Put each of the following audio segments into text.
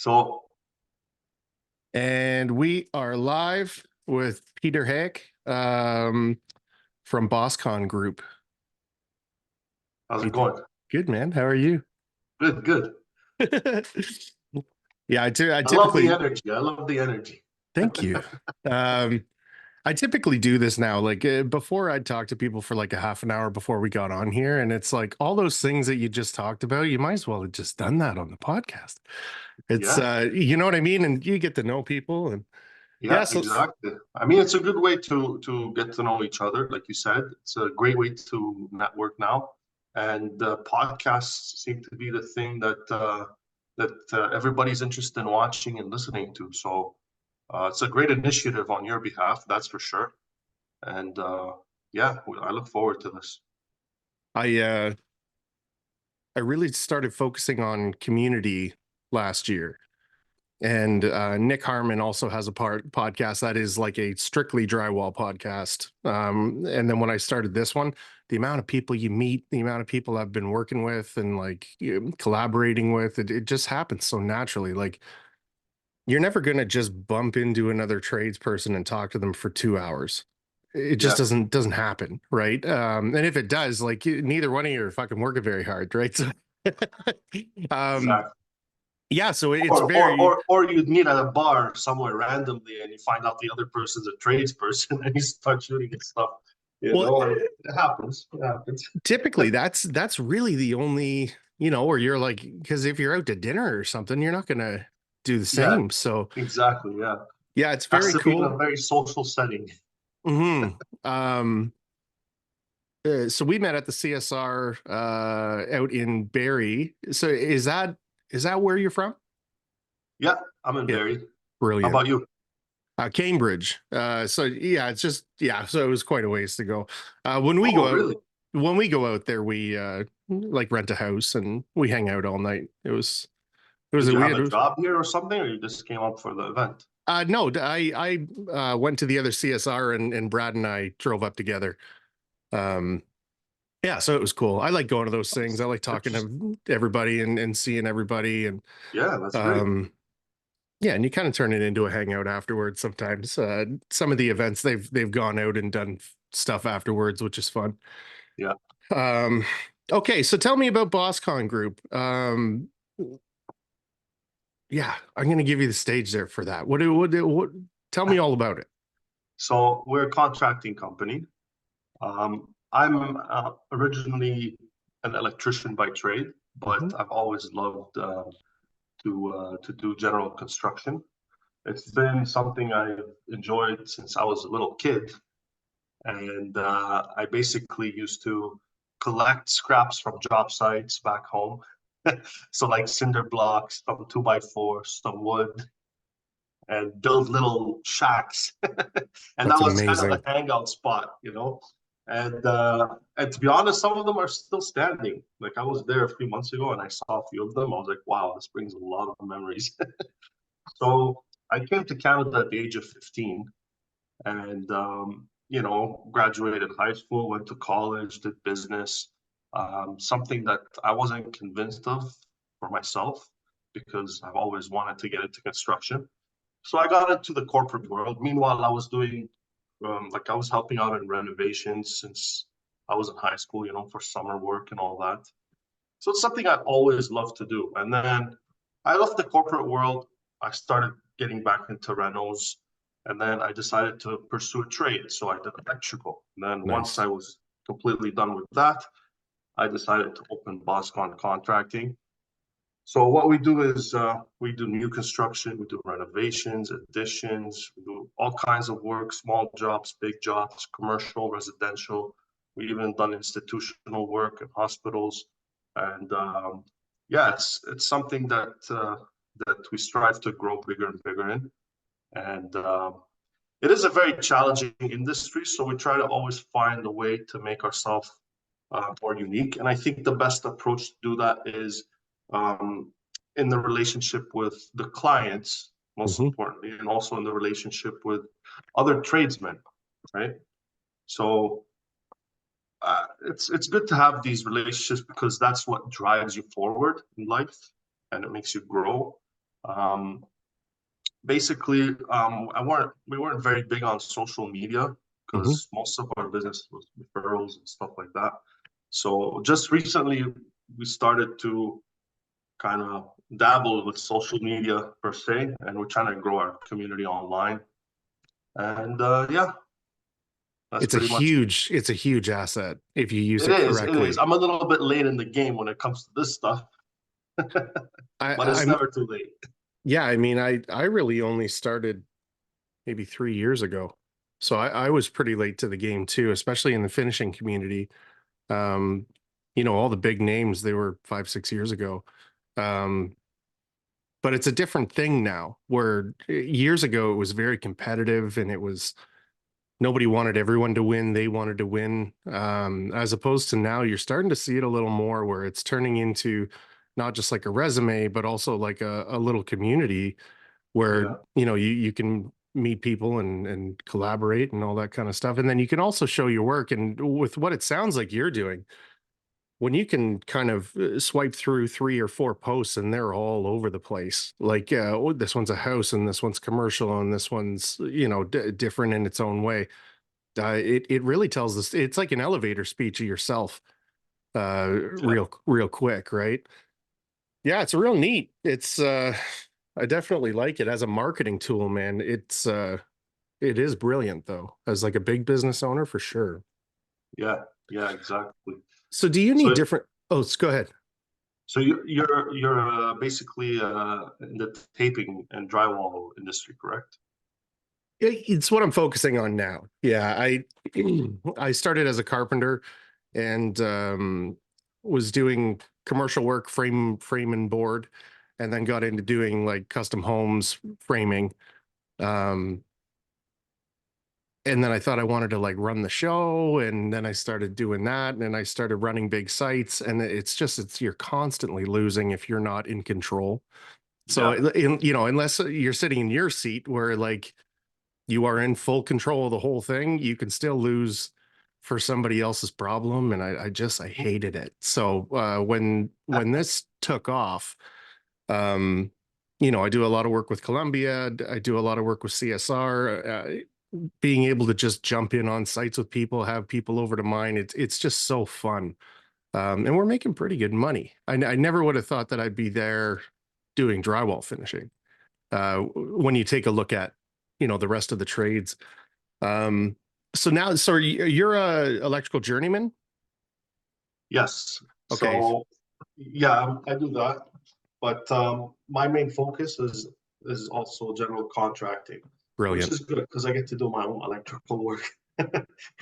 So, And we are live with Peter Heck from BossCon Group. how's it going? Good, man. How are you? Good, good. Yeah, I love the typically energy. I love the energy. thank you. I typically do this now. Like before, I'd talk to people for like a half an hour before we got on here, and it's like all those things that you just talked about. You might as well have just done that on the podcast. It's Yeah, you know what I mean, and you get to know people, and yeah. yeah, So exactly. I mean, it's a good way to get to know each other. Like you said, it's a great way to network now. And podcasts seem to be the thing that everybody's interested in watching and listening to. So it's a great initiative on your behalf, that's for sure. And yeah, I look forward to this. I I really started focusing on community last year. And Nick Harmon also has a podcast that is like a strictly drywall podcast. And then when I started this one, the amount of people you meet, the amount of people I've been working with and like collaborating with, it just happens so naturally. Like you're never going to just bump into another tradesperson and talk to them for 2 hours. It just Yeah, doesn't happen, right? And if it does, like neither one of you are fucking working very hard, right? So, um, exactly. yeah, so it's Or, or, very or, or you'd meet at a bar somewhere randomly and you find out the other person's a tradesperson and you start shooting and stuff, well. and it happens. It happens. Typically that's really the only, where you're like, because if you're out to dinner or something, you're not gonna do the Yeah, same. So exactly. Yeah. yeah, it's Has very to be in cool. a very social setting. Hmm. um so we met at the CSR out in Barrie. So is that where you're from? Yeah, I'm in Yeah, Barrie. How brilliant. about you? Cambridge. So yeah, it's just yeah, so it was quite a ways to go. When we Oh, go out really? when we go out there, we like rent a house and we hang out all night. It was Did a you have a weird. job here or something, or you just came up for the event? No, I went to the other CSR and Brad and I drove up together. Um, yeah, so it was cool. I like going to those things. I like talking Interesting. to everybody and seeing everybody and Yeah, that's great. um, yeah, and you kind of turn it into a hangout afterwards sometimes. Some of the events they've gone out and done stuff afterwards, which is fun. Yeah. Um, okay, so tell me about BossCon Group. Yeah, I'm going to give you the stage there for that. What tell me all about it. So we're a contracting company. I'm originally an electrician by trade, but Mhm. I've always loved to do general construction. It's been something I've enjoyed since I was a little kid, and I basically used to collect scraps from job sites back home. So like cinder blocks, some 2x4, some wood, and build little shacks. And that That's was kind of the amazing. hangout spot. And to be honest, some of them are still standing. Like I was there a few months ago and I saw a few of them. I was like, wow, this brings a lot of memories. So I came to Canada at the age of 15 and graduated high school, went to college, did business. Something that I wasn't convinced of for myself because I've always wanted to get into construction. So I got into the corporate world. Meanwhile, I was doing like I was helping out in renovations since I was in high school, for summer work and all that. So it's something I always loved to do. And then I left the corporate world. I started getting back into renos, and then I decided to pursue a trade. So I did electrical. And then once Nice. I was completely done with that, I decided to open BossCon Contracting. So what we do is we do new construction, we do renovations, additions, we do all kinds of work, small jobs, big jobs, commercial, residential. We even done institutional work in hospitals, and yeah, it's something that we strive to grow bigger and bigger in, and it is a very challenging industry. So we try to always find a way to make ourselves more unique, and I think the best approach to do that is um, in the relationship with the clients, most Hmm. importantly, and also in the relationship with other tradesmen, right? So it's good to have these relationships because that's what drives you forward in life and it makes you grow. Um, Basically, we weren't very big on social media Mhm. because most of our business was referrals and stuff like that. So just recently, we started to kind of dabble with social media per se, and we're trying to grow our community online. And yeah, that's pretty much It's a huge asset if you use it. it It is. correctly. I'm a little bit late in the game when it comes to this stuff, but it's I'm never too late. yeah, I mean, I really only started maybe 3 years ago. So I was pretty late to the game too, especially in the finishing community. Um, all the big names, they were 5, 6 years ago. Um, but it's a different thing now where years ago it was very competitive and it was nobody wanted everyone to win. They wanted to win. As opposed to now, you're starting to see it a little more where it's turning into not just like a resume, but also like a little community where, Yeah, you can meet people and collaborate and all that kind of stuff. And then you can also show your work. And with what it sounds like you're doing, when you can kind of swipe through 3 or 4 posts and they're all over the place, like oh, this one's a house and this one's commercial and this one's different in its own way. It really tells us it's like an elevator speech of yourself, yeah, real quick, right? Yeah, it's real neat. It's I definitely like it as a marketing tool, man. It is brilliant though, as like a big business owner for sure. yeah, yeah, exactly. So do you need So different? Oh, go ahead. So you're basically in the taping and drywall industry, correct? It's what I'm focusing on now. Yeah, I started as a carpenter and was doing commercial work, frame and board, and then got into doing like custom homes framing. Um, and then I thought I wanted to like run the show, and then I started doing that, and then I started running big sites, and it's you're constantly losing if you're not in control. So Yeah. unless you're sitting in your seat where like you are in full control of the whole thing, you can still lose for somebody else's problem. And I Mhm. hated it. So when this took off, um, I do a lot of work with Columbia. I do a lot of work with CSR. Being able to just jump in on sites with people, have people over to mine, it's just so fun. And we're making pretty good money. I never would have thought that I'd be there doing drywall finishing. When you take a look at, the rest of the trades. Um, so now, so you're a electrical journeyman. Yes. Okay, So yeah, I do that, but my main focus is also general contracting, which brilliant. is good because I get to do my own electrical work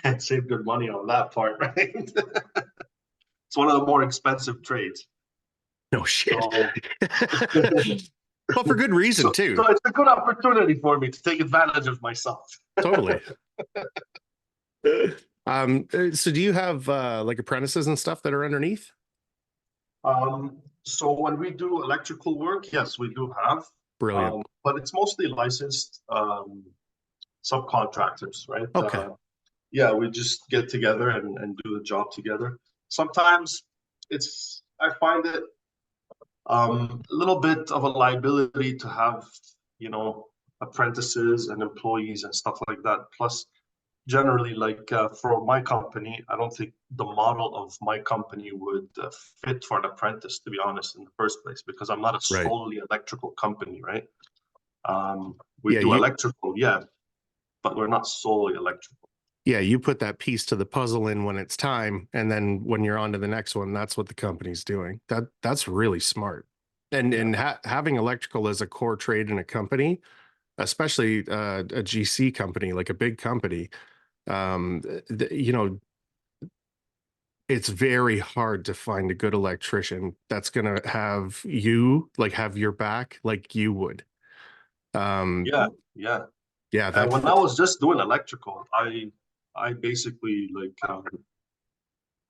and save good money on that part, right? It's one of the more expensive trades. No shit. So Well, for good reason so too. it's a good opportunity for me to take advantage of myself. Totally. So do you have like apprentices and stuff that are underneath? So when we do electrical work, yes, we do have, Brilliant. but it's mostly licensed subcontractors, right? Okay. Yeah, we just get together and do the job together. Sometimes I find it a little bit of a liability to have, you know, apprentices and employees and stuff like that. Plus, generally, like for my company, I don't think the model of my company would fit for an apprentice, to be honest, in the first place, because I'm not a Right. solely electrical company, right? We Yeah, do you electrical, yeah, but we're not solely electrical. yeah, you put that piece to the puzzle in when it's time, and then when you're on to the next one, that's what the company's doing. That's really smart. Yeah, And having electrical as a core trade in a company, especially a GC company, like a big company, um, you know, it's very hard to find a good electrician that's going to have your back like you would. Um, yeah, yeah. yeah, And that when I was just doing electrical, I basically like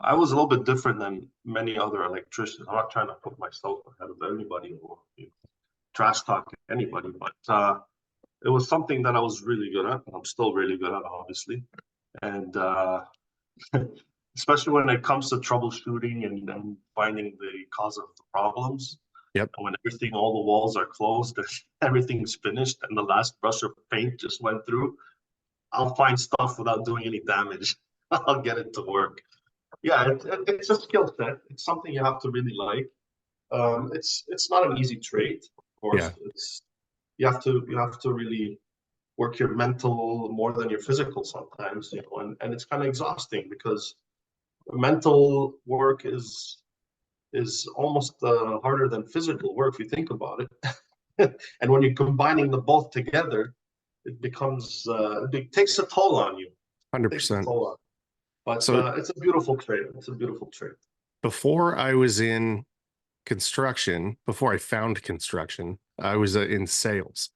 I was a little bit different than many other electricians. I'm not trying to put myself ahead of anybody or trash talk anybody, but it was something that I was really good at. I'm still really good at, obviously, and especially when it comes to troubleshooting and finding the cause of the problems. Yep. And when all the walls are closed, everything's finished, and the last brush of paint just went through, I'll find stuff without doing any damage. I'll get it to work. Yeah, it's a skill set. It's something you have to really like. It's not an easy trade, of Yeah. course. You have to really work your mental more than your physical sometimes, and it's kind of exhausting because mental work is almost harder than physical work if you think about it. And when you're combining the both together, it becomes it takes a toll on you. It takes a 100%. toll on. But So it's a beautiful trade. It's a beautiful trade. before I was in construction, before I found construction, I was in sales.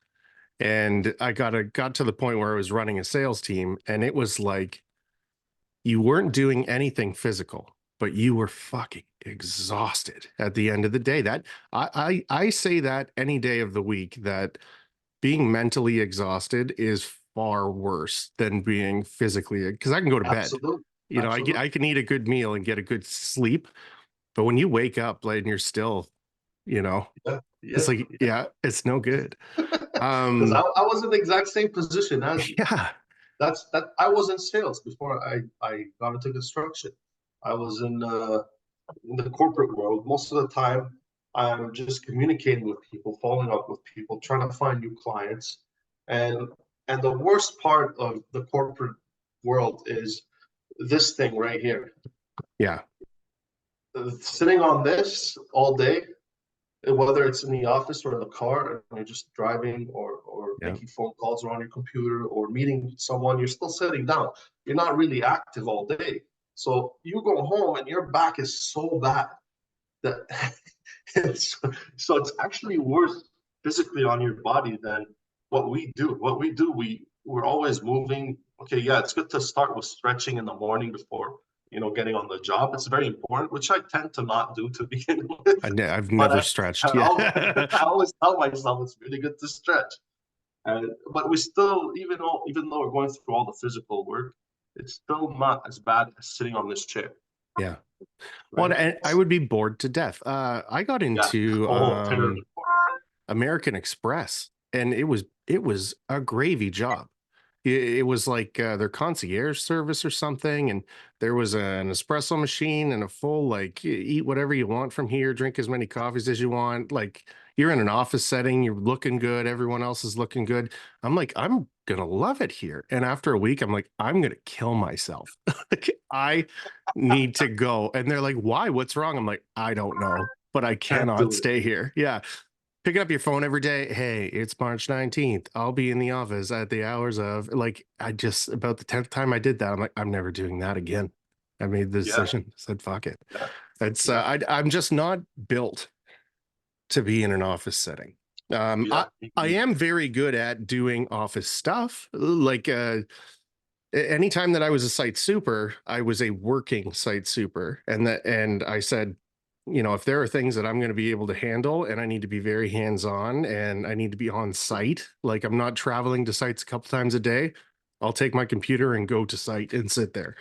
And I got to the point where I was running a sales team, and it was like you weren't doing anything physical, but you were fucking exhausted at the end of the day. That I say that any day of the week, that being mentally exhausted is far worse than being physically, because I can go to bed. Absolutely. You know, Absolutely. I can eat a good meal and get a good sleep, but when you wake up late and you're still, you know, Yeah. it's Yeah. like, yeah, it's no good. Because I was in the exact same position as you. Yeah, That I was in sales before I got into construction. I was in the corporate world. Most of the time, I'm just communicating with people, following up with people, trying to find new clients. And and the worst part of the corporate world is this thing right here. yeah, Sitting on this all day, whether it's in the office or in the car, and you're just driving or yeah. making phone calls or on your computer or meeting someone, you're still sitting down. You're not really active all day. So you go home and your back is so bad that it's, so it's actually worse physically on your body than what we do. What we do, we're always moving. Okay, yeah, it's good to start with stretching in the morning before getting on the job. It's very important, which I tend to not do to begin with. I've But never stretched. I Yeah. always tell myself it's really good to stretch. But we still, even though we're going through all the physical work, it's still not as bad as sitting on this chair, Yeah. Well, right? and I would be bored to death. I got Yeah. into Oh, terrible. American Express, and it was a gravy job. It was like their concierge service or something, and there was an espresso machine and a full, like, eat whatever you want from here, drink as many coffees as you want. Like, you're in an office setting, you're looking good, everyone else is looking good. I'm like, I'm gonna love it here. And after a week, I'm like, I'm gonna kill myself. Like, I need to go. And they're like, why? What's wrong? I'm like, I don't know, but I Can't cannot do it. stay here. Yeah. Picking up your phone every day. Hey, it's March 19th. I'll be in the office at the hours of, like, I just, about the 10th time I did that, I'm like, I'm never doing that again. I made the Yeah, decision, said, fuck it. yeah, It's, yeah, I'm just not built to be in an office setting. yeah. I am very good at doing office stuff. Like, anytime that I was a site super, I was a working site super. And I said, if there are things that I'm going to be able to handle and I need to be very hands-on and I need to be on site, like I'm not traveling to sites a couple times a day, I'll take my computer and go to site and sit there.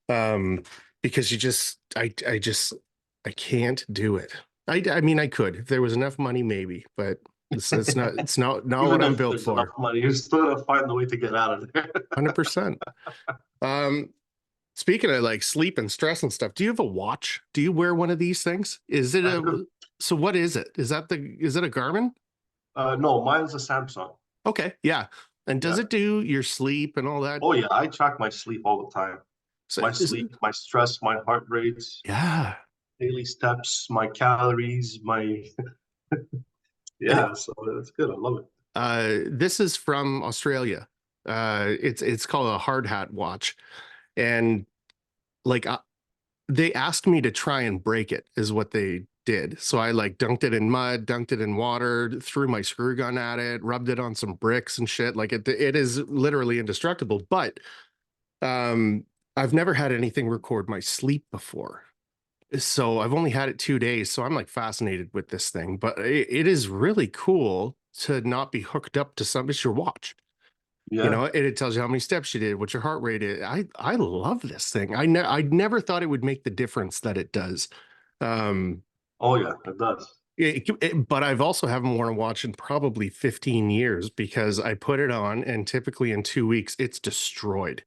Um, because I can't do it. I mean, I could if there was enough money, maybe, but it's not what Even I'm if built there's enough for. money, you're still gonna find a way to get out of there. 100%. Um, Speaking of like sleep and stress and stuff, do you have a watch? Do you wear one of these things? Is it I do. so what is it? Is it a Garmin? No, mine's a Samsung. Okay, yeah. And does Yeah. it do your sleep and all that? Oh yeah, I track my sleep all the time. So My is, sleep, my stress, my heart rates, yeah. daily steps, my calories, my And yeah. So it's good. I love it. this is from Australia. It's called a hard hat watch. And like they asked me to try and break it, is what they did. So I like dunked it in mud, dunked it in water, threw my screw gun at it, rubbed it on some bricks and shit. Like it is literally indestructible. But um, I've never had anything record my sleep before. So I've only had it 2 days. So I'm like fascinated with this thing. But it is really cool to not be hooked up to something. It's your watch. Yeah. And it tells you how many steps you did, what your heart rate is. I love this thing. I never thought it would make the difference that it does. Um, Oh yeah, it does. But I've also haven't worn a watch in probably 15 years because I put it on and typically in 2 weeks it's destroyed.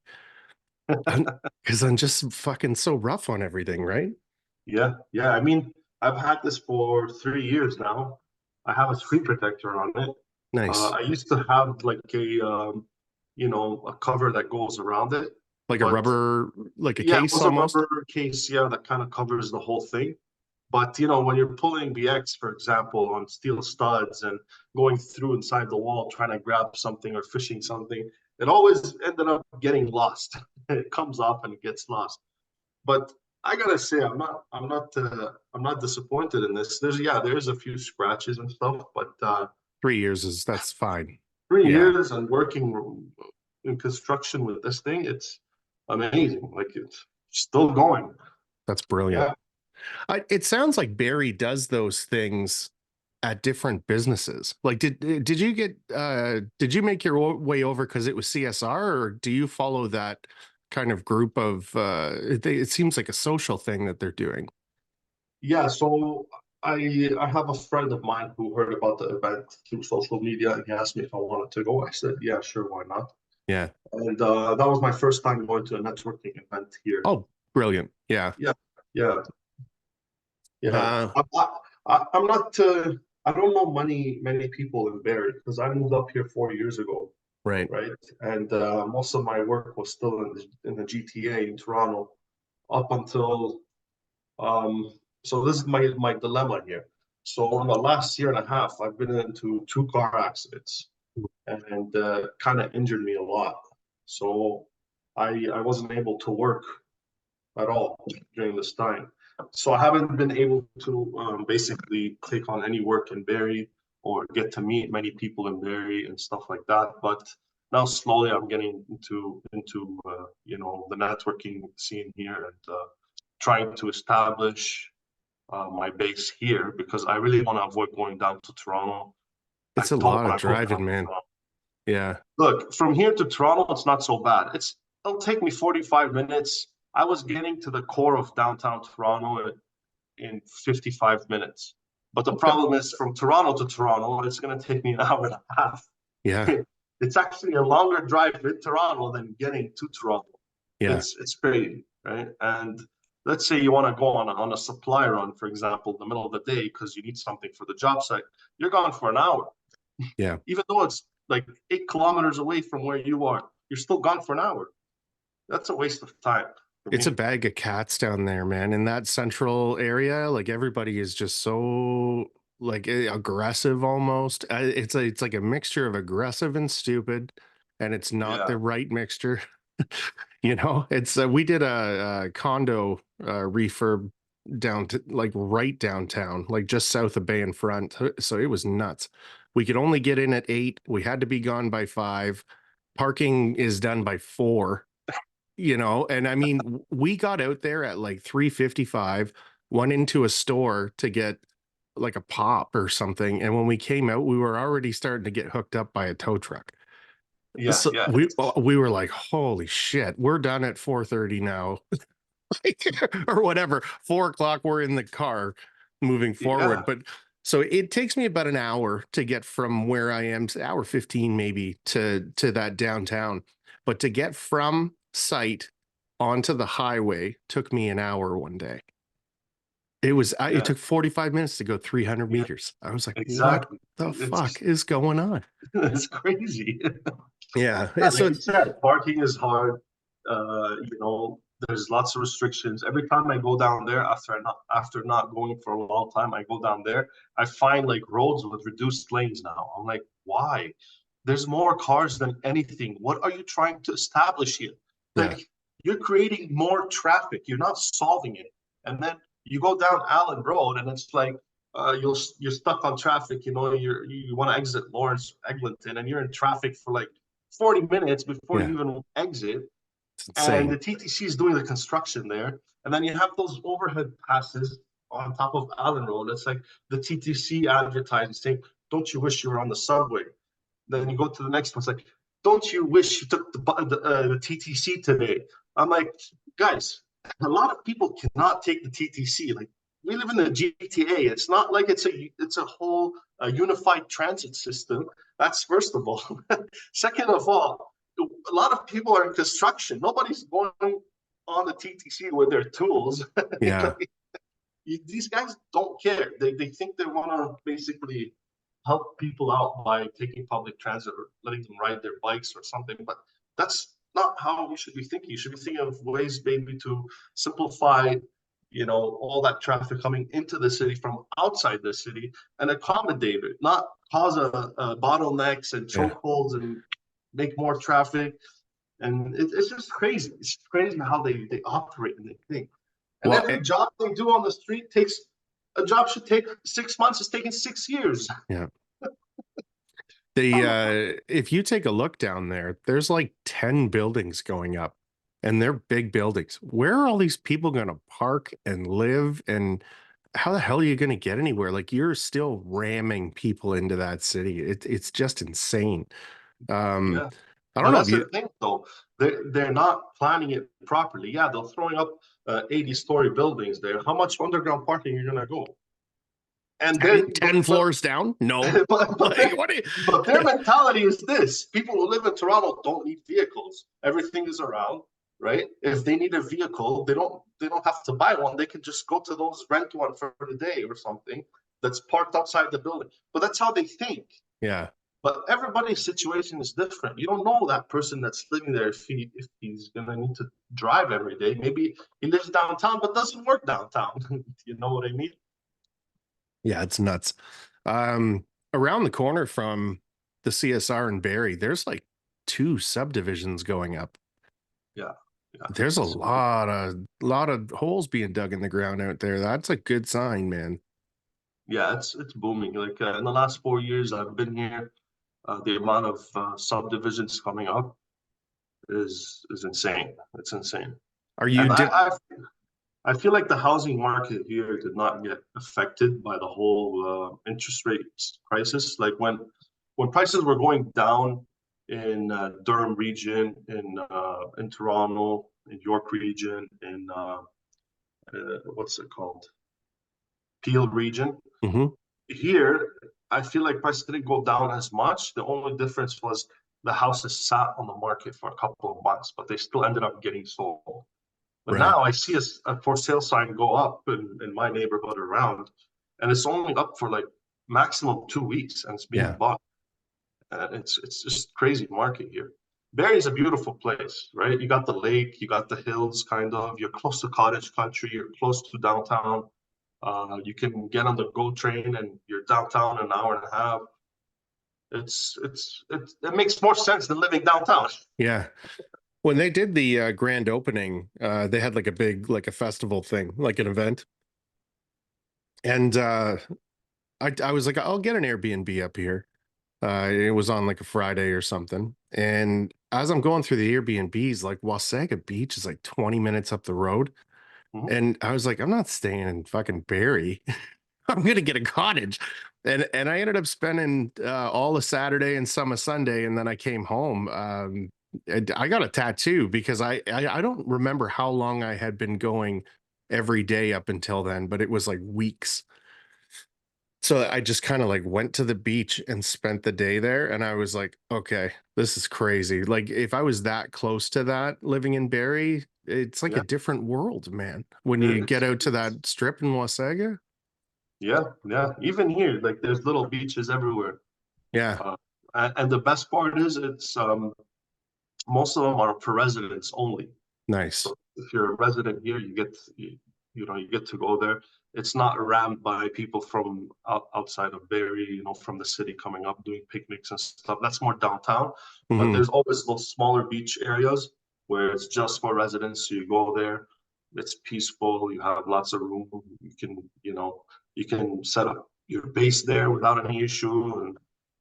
Because I'm just fucking so rough on everything, right? Yeah, yeah. I mean, I've had this for 3 years now. I have a screen protector on it. Nice. I used to have like a cover that goes around it, Like a but rubber, like a yeah, it case was a almost. rubber case, yeah, that kind of covers the whole thing. But when you're pulling BX, for example, on steel studs and going through inside the wall trying to grab something or fishing something, it always ended up getting lost. It comes off and it gets lost. But I gotta say, I'm not disappointed in this. There's a few scratches and stuff, but 3 years is that's fine. three Yeah, years and working in construction with this thing, it's amazing. Like it's still going. that's brilliant. Yeah. It sounds like Barry does those things at different businesses. Like, did you get did you make your way over because it was CSR, or do you follow that kind of group of it seems like a social thing that they're doing. Yeah, so I have a friend of mine who heard about the event through social media and he asked me if I wanted to go. I said, yeah, sure, why not? Yeah. And that was my first time going to a networking event here. Oh, brilliant. Yeah. Yeah, yeah, yeah. Uh, I'm not. I don't know many people in Barrie because I moved up here 4 years ago, right. right? And most of my work was still in the GTA in Toronto up until so this is my dilemma here. So in the last year and a half, I've been into two car accidents and kind of injured me a lot. So I wasn't able to work at all during this time. So I haven't been able to basically take on any work in Barrie or get to meet many people in Barrie and stuff like that. But now slowly I'm getting into the networking scene here and trying to establish my base here because I really want to avoid going down to Toronto. I It's a don't lot of want to go down driving, to man. Toronto. Yeah. Look, from here to Toronto, it's not so bad. It'll take me 45 minutes. I was getting to the core of downtown Toronto in 55 minutes. But the Okay. problem is from Toronto to Toronto, it's going to take me an hour and a half. Yeah. It's actually a longer drive in Toronto than getting to Toronto. Yeah. It's crazy, right? And let's say you want to go on a supply run, for example, in the middle of the day because you need something for the job site. You're gone for an hour, Yeah. even though it's like 8 kilometers away from where you are. You're still gone for an hour. That's a waste of time for It's a me. bag of cats down there, man. In that central area, like everybody is just so like aggressive almost. It's like a mixture of aggressive and stupid, and it's not Yeah, the right mixture. It's we did a condo refurb down to like right downtown, like just south of Bay and Front. So it was nuts. We could only get in at 8. We had to be gone by 5. Parking is done by 4, and I mean, we got out there at like 3:55, went into a store to get like a pop or something. And when we came out, we were already starting to get hooked up by a tow truck. yeah, So yeah, we were like, holy shit, we're done at 4:30 now. Or whatever. 4 o'clock, we're in the car moving forward. yeah, But so it takes me about an hour to get from where I am to hour 15 maybe to that downtown. But to get from site onto the highway took me an hour one day. It yeah, took 45 minutes to go 300 yeah. meters. I was like, what Exactly. the fuck It's is going on? it's crazy. Yeah. Yeah, So like you it's said, parking is hard. There's lots of restrictions. Every time I go down there after not going for a long time, I go down there. I find like roads with reduced lanes now. I'm like, why? There's more cars than anything. What are you trying to establish here? yeah. Like you're creating more traffic. You're not solving it. And then you go down Allen Road, and it's like you're stuck on traffic. You want to exit Lawrence Eglinton, and you're in traffic for like 40 minutes before you Yeah. even exit. It's And the insane. TTC is doing the construction there. And then you have those overhead passes on top of Allen Road. It's like the TTC advertising saying, don't you wish you were on the subway? Then you go to the next one. It's like, don't you wish you took the TTC today? I'm like, guys, a lot of people cannot take the TTC. Like, we live in the GTA. It's not like it's a whole unified transit system. That's first of all. Second of all, a lot of people are in construction. Nobody's going on the TTC with their tools. Yeah. These guys don't care. They think they want to basically help people out by taking public transit or letting them ride their bikes or something. But that's not how we should be thinking. You should be thinking of ways maybe to simplify, all that traffic coming into the city from outside the city and accommodate it, not cause a bottlenecks and Yeah. chokeholds and make more traffic. And it's just crazy. It's crazy how they operate and they think. And Well, every job they do on the street takes a job should take 6 months. It's taking 6 years. yeah. If you take a look down there, there's like 10 buildings going up and they're big buildings. Where are all these people going to park and live? And how the hell are you going to get anywhere? Like you're still ramming people into that city. It's just insane. Um, Yeah. I don't But know if that's the you, thing, though. They're not planning it properly. Yeah, they're throwing up 80-story buildings there. How much underground parking are you gonna go? And 10, then, 10 floors down? No. Like, what? but their mentality is this: people who live in Toronto don't need vehicles. Everything is around, right? If they need a vehicle, they don't have to buy one. They can just go to those rent one for the day or something that's parked outside the building. But that's how they think. Yeah. But everybody's situation is different. You don't know that person that's living there if he's gonna need to drive every day. Maybe he lives downtown but doesn't work downtown. You know what I mean? Yeah, it's nuts. Um, Around the corner from the CSR in Barrie, there's like two subdivisions going up. Yeah, yeah. There's a It's great. lot of holes being dug in the ground out there. That's a good sign, man. Yeah, it's booming. Like in the last 4 years I've been here, the amount of subdivisions coming up is insane. It's insane. Are you And I, did I I feel like the housing market here did not get affected by the whole interest rate crisis. Like when prices were going down in Durham region, in Toronto, in York region, in what's it called, Peel region. Mhm. Here, I feel like prices didn't go down as much. The only difference was the houses sat on the market for a couple of months, but they still ended up getting sold. But Right. now I see a for sale sign go up in my neighborhood around, and it's only up for like maximum 2 weeks, and it's being Yeah. bought. It's just crazy market here. Barrie is a beautiful place, right? You got the lake, you got the hills, kind of. You're close to cottage country. You're close to downtown. You can get on the GO train, and you're downtown in an hour and a half. It makes more sense than living downtown. Yeah. When they did the grand opening, they had like a big like a festival thing, like an event. And I was like, I'll get an Airbnb up here. It was on like a Friday or something. And as I'm going through the Airbnbs, like Wasaga Beach is like 20 minutes up the road. Mhm. And I was like, I'm not staying in fucking Barrie. I'm gonna get a cottage. And I ended up spending all of Saturday and some of Sunday, and then I came home. And I got a tattoo because I don't remember how long I had been going every day up until then, but it was like weeks. So I just kind of like went to the beach and spent the day there. And I was like, okay, this is crazy. Like if I was that close to that living in Barrie, it's like a Yeah, different world, man. When you get it's out to that strip in Wasaga. yeah, yeah. Even here, like there's little beaches everywhere. Yeah, Uh, and the best part is it's most of them are for residents only. nice. So if you're a resident here, you get to go there. It's not rammed by people from outside of Barrie, from the city coming up doing picnics and stuff. That's more downtown. But Hmm. there's always those smaller beach areas where it's just for residents. So you go there, it's peaceful. You have lots of room. You can set up your base there without any issue. And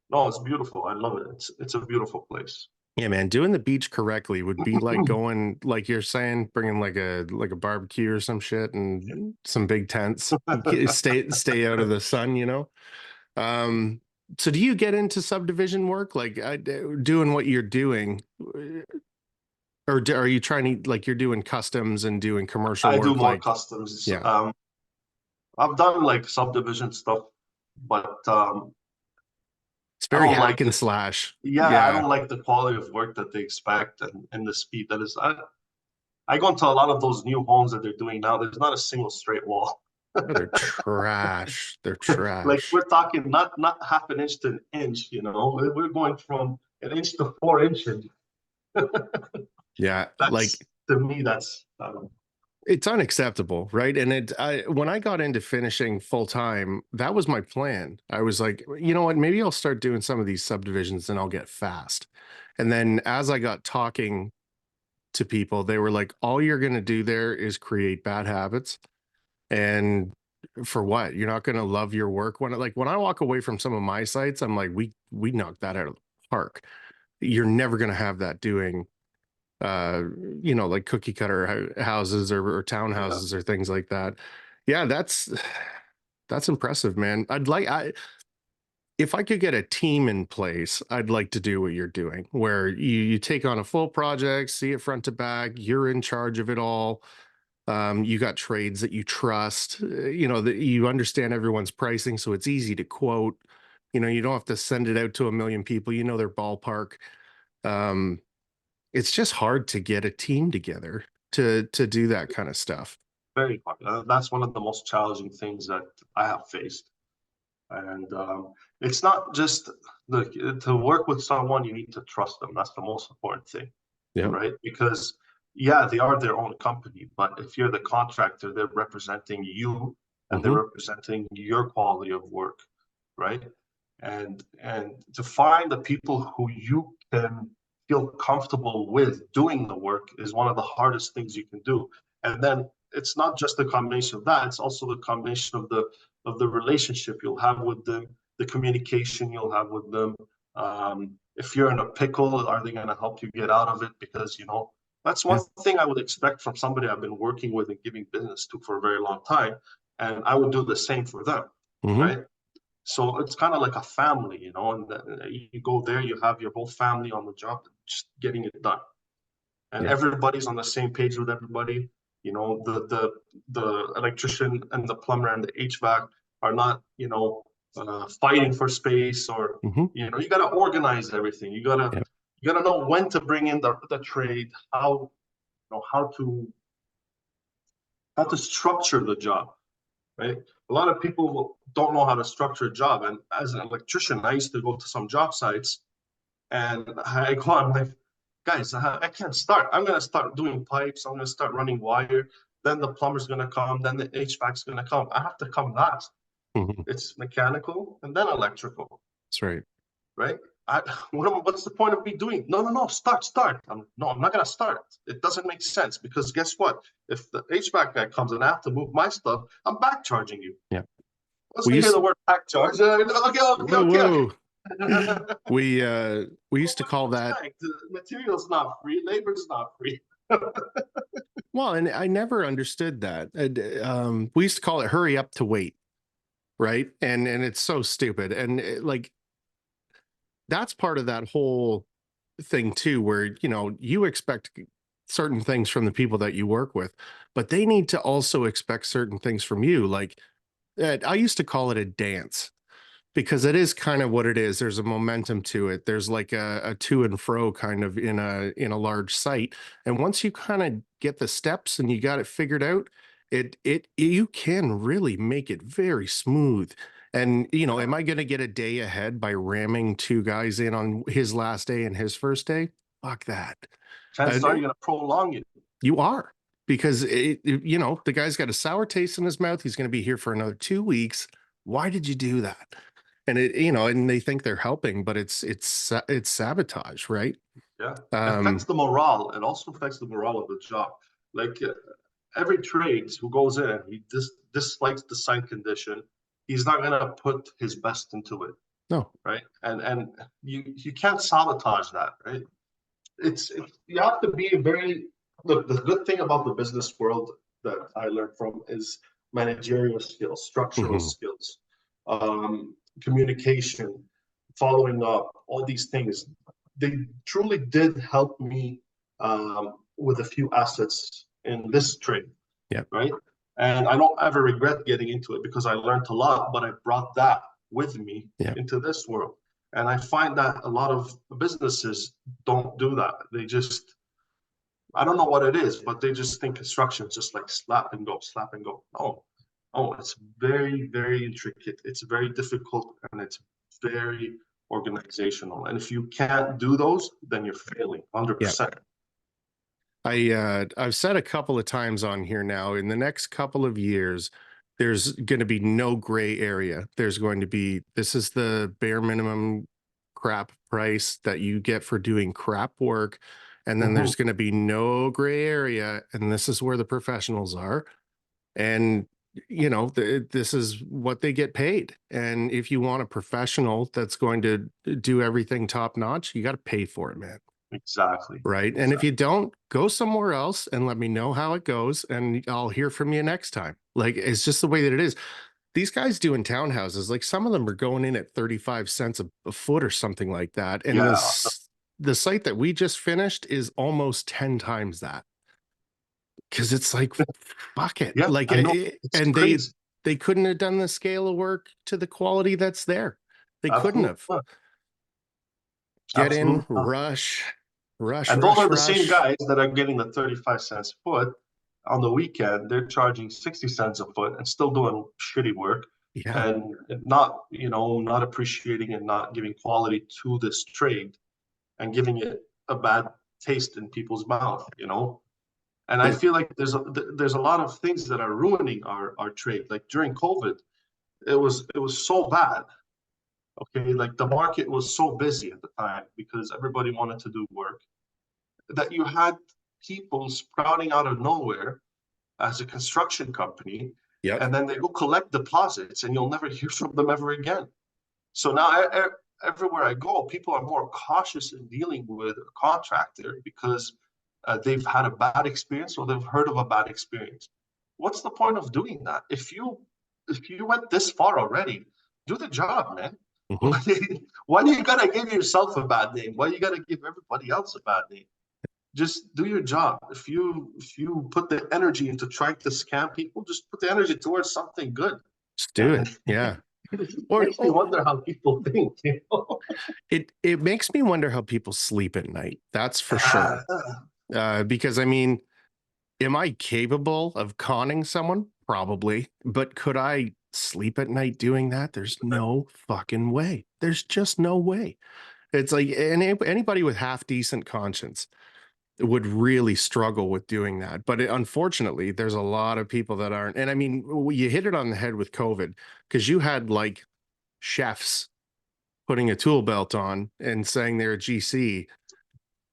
no, it's beautiful. I love it. It's a beautiful place. Yeah, man, doing the beach correctly would be like going, like you're saying, bringing like a barbecue or some shit and some big tents. Stay out of the sun, you know. Um, so do you get into subdivision work, like doing what you're doing, or are you trying to like you're doing customs and doing commercial I do work? more Like, customs. yeah, I've done like subdivision stuff, but It's I very don't hack like and it. slash. Yeah, I Yeah. don't like the quality of work that they expect and the speed that is. I go into a lot of those new homes that they're doing now. There's not a single straight wall. Oh, they're trash. They're Like trash. we're talking not half an inch to an inch, you know. We're going from an inch to 4 inches. Yeah. Like, That's to me, that's it's unacceptable, right? And when I got into finishing full time, that was my plan. I was like, you know what, maybe I'll start doing some of these subdivisions and I'll get fast. And then as I got talking to people, they were like, all you're going to do there is create bad habits. And for what? You're not going to love your work. When I walk away from some of my sites, I'm like, we knocked that out of the park. You're never going to have that doing uh like cookie cutter houses or yeah, townhouses or things like that. Yeah, that's impressive, man. If I could get a team in place, I'd like to do what you're doing, where you take on a full project, see it front to back, you're in charge of it all. You got trades that you trust, that you understand everyone's pricing, so it's easy to quote. You don't have to send it out to a million people, their ballpark. um it's just hard to get a team together to do that kind of stuff. very hard. That's one of the most challenging things that I have faced. And it's not just to work with someone, you need to trust them. That's the most important thing, Yeah. right? Because yeah, they are their own company, but if you're the contractor, they're representing you and they're Hmm. representing your quality of work, right? And to find the people who you can feel comfortable with doing the work is one of the hardest things you can do. And then it's not just the combination of that, it's also the combination of the relationship you'll have with them, the communication you'll have with them. If you're in a pickle, are they going to help you get out of it? Because, that's one Yeah. thing I would expect from somebody I've been working with and giving business to for a very long time. And I would do the same for them, Hmm. right? So it's kind of like a family, and you go there, you have your whole family on the job, just getting it done. And Yeah. everybody's on the same page with everybody. The electrician and the plumber and the HVAC are not, fighting for space or, Hmm. you got to organize everything. Yeah. You got to know when to bring in the trade, how to structure the job, right? A lot of people don't know how to structure a job. And as an electrician, I used to go to some job sites and I go on like, guys, I can't start. I'm going to start doing pipes. I'm going to start running wire. Then the plumber's going to come. Then the HVAC's going to come. I have to come last. Hmm. It's mechanical and then electrical, That's right. right? What's the point of me doing? No, no, no. Start. No, I'm not going to start. It doesn't make sense because guess what? If the HVAC guy comes and I have to move my stuff, I'm back charging you. Yeah. Once We we hear the used word back charge, okay, Whoa, okay. whoa. We used to call that. The material's not free, labor's not free. Well, and I never understood that. We used to call it hurry up to wait, right? And it's so stupid. And like that's part of that whole thing too, where you expect certain things from the people that you work with, but they need to also expect certain things from you. Like I used to call it a dance because it is kind of what it is. There's a momentum to it. There's like a to and fro kind of in a large site. And once you kind of get the steps and you got it figured out, it you can really make it very smooth. And am I going to get a day ahead by ramming two guys in on his last day and his first day? Fuck that. Chances And are you're going to prolong it. you are, because the guy's got a sour taste in his mouth. He's going to be here for another 2 weeks. Why did you do that? And and they think they're helping, but it's sabotage, right? Yeah, it affects Um, the morale. It also affects the morale of the job. Like every trade who goes in, he dislikes the site condition. He's not going to put his best into it, no. right? And you can't sabotage that, right? You have to be very look. The good thing about the business world that I learned from is managerial skills, structural Hmm. skills, communication, following up, all these things. They truly did help me with a few assets in this trade, Yeah. right? And I don't ever regret getting into it because I learned a lot, but I brought that with me Yeah. into this world. And I find that a lot of businesses don't do that. They just, I don't know what it is, but they just think construction is just like slap and go, slap and go. No, oh, it's very, very intricate. It's very difficult and it's very organizational. And if you can't do those, then you're failing Yeah. 100%. I've said a couple of times on here now, in the next couple of years, there's going to be no gray area. There's going to be, this is the bare minimum crap price that you get for doing crap work. And then Mhm. there's going to be no gray area. And this is where the professionals are. And, you know, this is what they get paid. And if you want a professional that's going to do everything top notch, you got to pay for it, man. Exactly. Right. And if Exactly. you don't, go somewhere else and let me know how it goes. And I'll hear from you next time. Like, it's just the way that it is. These guys doing townhouses, like some of them are going in at 35 cents a foot or something like that. And Yeah. the site that we just finished is almost 10 times that. Cause it's like, fuck it. Yeah. Like, I know. It's and crazy. they couldn't have done the scale of work to the quality that's there. They couldn't Absolutely have. not. Get in, Absolutely not. And those are the same rush. guys that are getting the 35 cents a foot on the weekend. They're charging 60 cents a foot and still doing shitty work Yeah. and not, not appreciating and not giving quality to this trade and giving it a bad taste in people's mouth. And I And feel like there's a lot of things that are ruining our trade. Like during COVID, it was so bad. Okay, like the market was so busy at the time because everybody wanted to do work that you had people sprouting out of nowhere as a construction company, yep. and then they go collect deposits, and you'll never hear from them ever again. So now everywhere I go, people are more cautious in dealing with a contractor because they've had a bad experience or they've heard of a bad experience. What's the point of doing that? If you went this far already, do the job, man. Mhm. Why do you gotta give yourself a bad name? Why you gotta give everybody else a bad name? Just do your job. If you put the energy into trying to scam people, just put the energy towards something good. Just do And it. Yeah. it Or, makes me wonder how people think. it makes me wonder how people sleep at night. That's for sure. Uh, Because I mean, am I capable of conning someone? Probably. But could I sleep at night doing that? There's no fucking way. There's just no way. It's like anybody with half decent conscience would really struggle with doing that. But unfortunately, there's a lot of people that aren't. And I mean, you hit it on the head with COVID because you had like chefs putting a tool belt on and saying they're a GC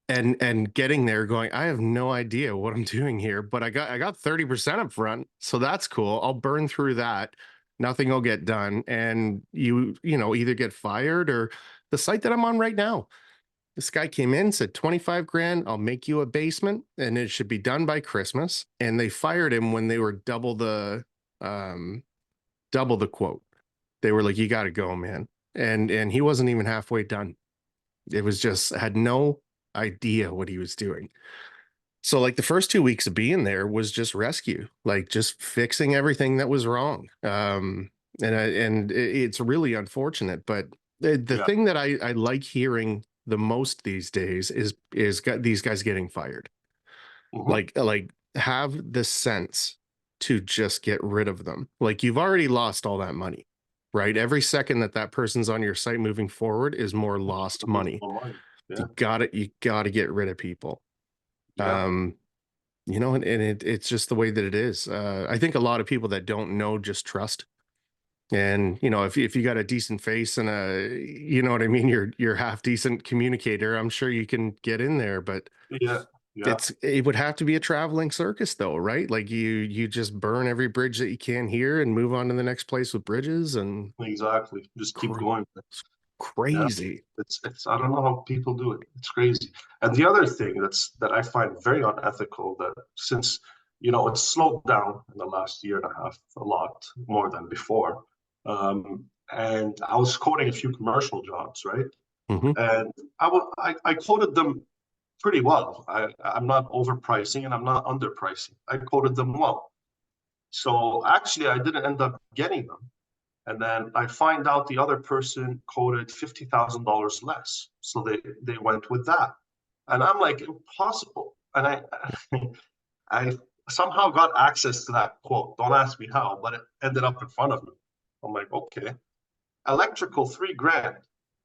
and getting there going, I have no idea what I'm doing here, but I got 30% up front. So that's cool. I'll burn through that. Nothing will get done. And you either get fired or the site that I'm on right now. This guy came in, said 25 grand, I'll make you a basement and it should be done by Christmas. And they fired him when they were um double the quote. They were like, you gotta go, man. And he wasn't even halfway done. It was just had no idea what he was doing. So like the first 2 weeks of being there was just rescue, like just fixing everything that was wrong. And it's really unfortunate, but the yeah. thing that I like hearing the most these days is these guys getting fired. Mhm. Like have the sense to just get rid of them. Like you've already lost all that money, right? Every second that that person's on your site moving forward is more lost money. More money. Yeah. You got to get rid of people. Yeah. Um, it's just the way that it is. I think a lot of people that don't know just trust. And if you got a decent face and you know what I mean, you're half decent communicator, I'm sure you can get in there. But Yeah. Yeah. it would have to be a traveling circus, though, right? Like you just burn every bridge that you can here and move on to the next place with bridges and Exactly. Just keep cr- going. Yeah. crazy. It's I don't know how people do it. It's crazy. And the other thing that I find very unethical that since it's slowed down in the last year and a half a lot more than before. And I was quoting a few commercial jobs, right? Hmm. And I quoted them pretty well. I'm not overpricing and I'm not underpricing. I quoted them well. So actually, I didn't end up getting them. And then I find out the other person quoted $50,000 less. So they went with that. And I'm like, impossible. And I somehow got access to that quote. Don't ask me how, but it ended up in front of me. I'm like, okay. Electrical, 3 grand.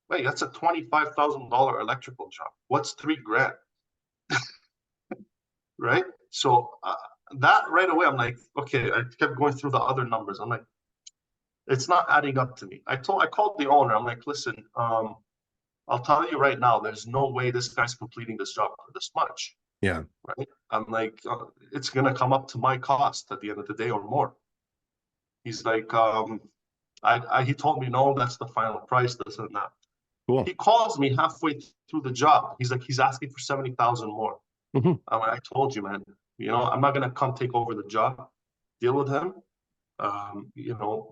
Wait, that's a $25,000 electrical job. What's 3 grand? Right? So that right away, I'm like, okay. I kept going through the other numbers. I'm like, it's not adding up to me. I called the owner. I'm like, listen, I'll tell you right now, there's no way this guy's completing this job for this much. Yeah. Right? I'm like, it's gonna come up to my cost at the end of the day or more. He's like, he told me no, that's the final price, this and that. Cool. He calls me halfway through the job. He's like, he's asking for 70,000 more. Mm-hmm. I'm like, I told you, man. I'm not gonna come take over the job. Deal with him.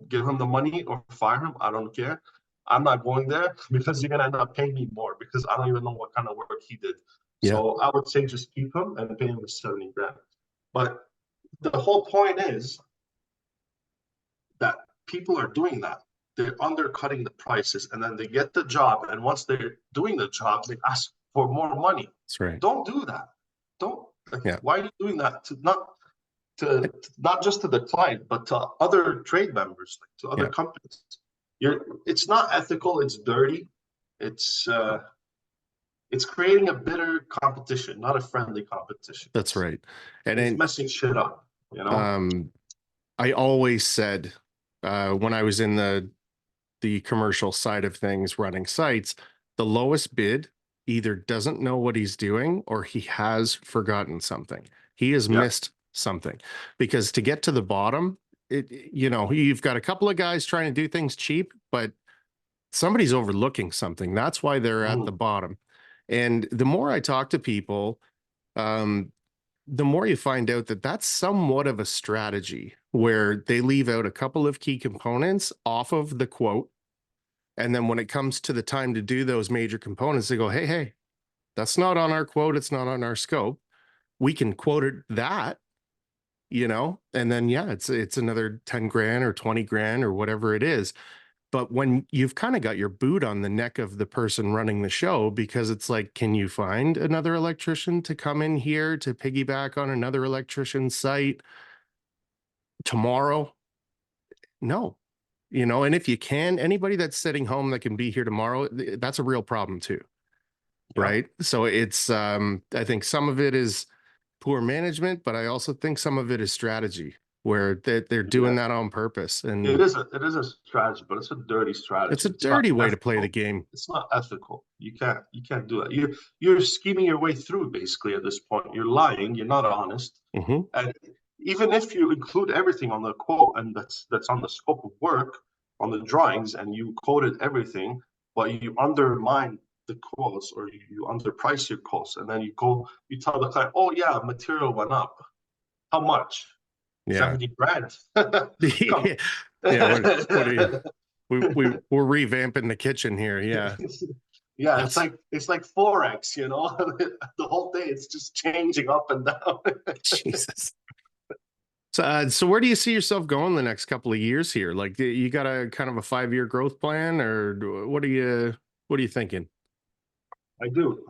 Give him the money or fire him. I don't care. I'm not going there because you're gonna end up paying me more because I don't even know what kind of work he did. Yeah. So I would say just keep him and pay him the 70 grand. But the whole point is that people are doing that. They're undercutting the prices and then they get the job. And once they're doing the job, they ask for more money. That's right. Don't do that. Don't. Yeah. Why are you doing that? To not just to the client, but to other trade members, like to other companies. It's not ethical. It's dirty. It's creating a bitter competition, not a friendly competition. That's right. And it's messing shit up. I always said when I was in the commercial side of things, running sites, the lowest bid either doesn't know what he's doing or he has forgotten something. He has missed something, because to get to the bottom, you've got a couple of guys trying to do things cheap, but somebody's overlooking something. That's why they're at the bottom. And the more I talk to people, the more you find out that that's somewhat of a strategy where they leave out a couple of key components off of the quote. And then when it comes to the time to do those major components, they go, hey, that's not on our quote. It's not on our scope. We can quote it that, and then, it's another 10 grand or 20 grand or whatever it is. But when you've kind of got your boot on the neck of the person running the show, because it's like, can you find another electrician to come in here to piggyback on another electrician's site tomorrow? No, and if you can, anybody that's sitting home that can be here tomorrow, that's a real problem too. Right. So it's, I think some of it is poor management, but I also think some of it is strategy, where they're doing that on purpose. And it is a strategy, but it's a dirty strategy. It's a dirty way to play the game. It's not ethical. You can't do that. You're scheming your way through basically at this point. You're lying. You're not honest. And even if you include everything on the quote and that's on the scope of work on the drawings and you quoted everything, but you undermine the quotes or you underprice your quotes, and then you tell the client, oh yeah, material went up. How much? 70 grand. What are you, we're revamping the kitchen here. It's like Forex, the whole day it's just changing up and down. Jesus. So where do you see yourself going the next couple of years here? Like, you got a kind of a 5-year growth plan, or what are you thinking? I do.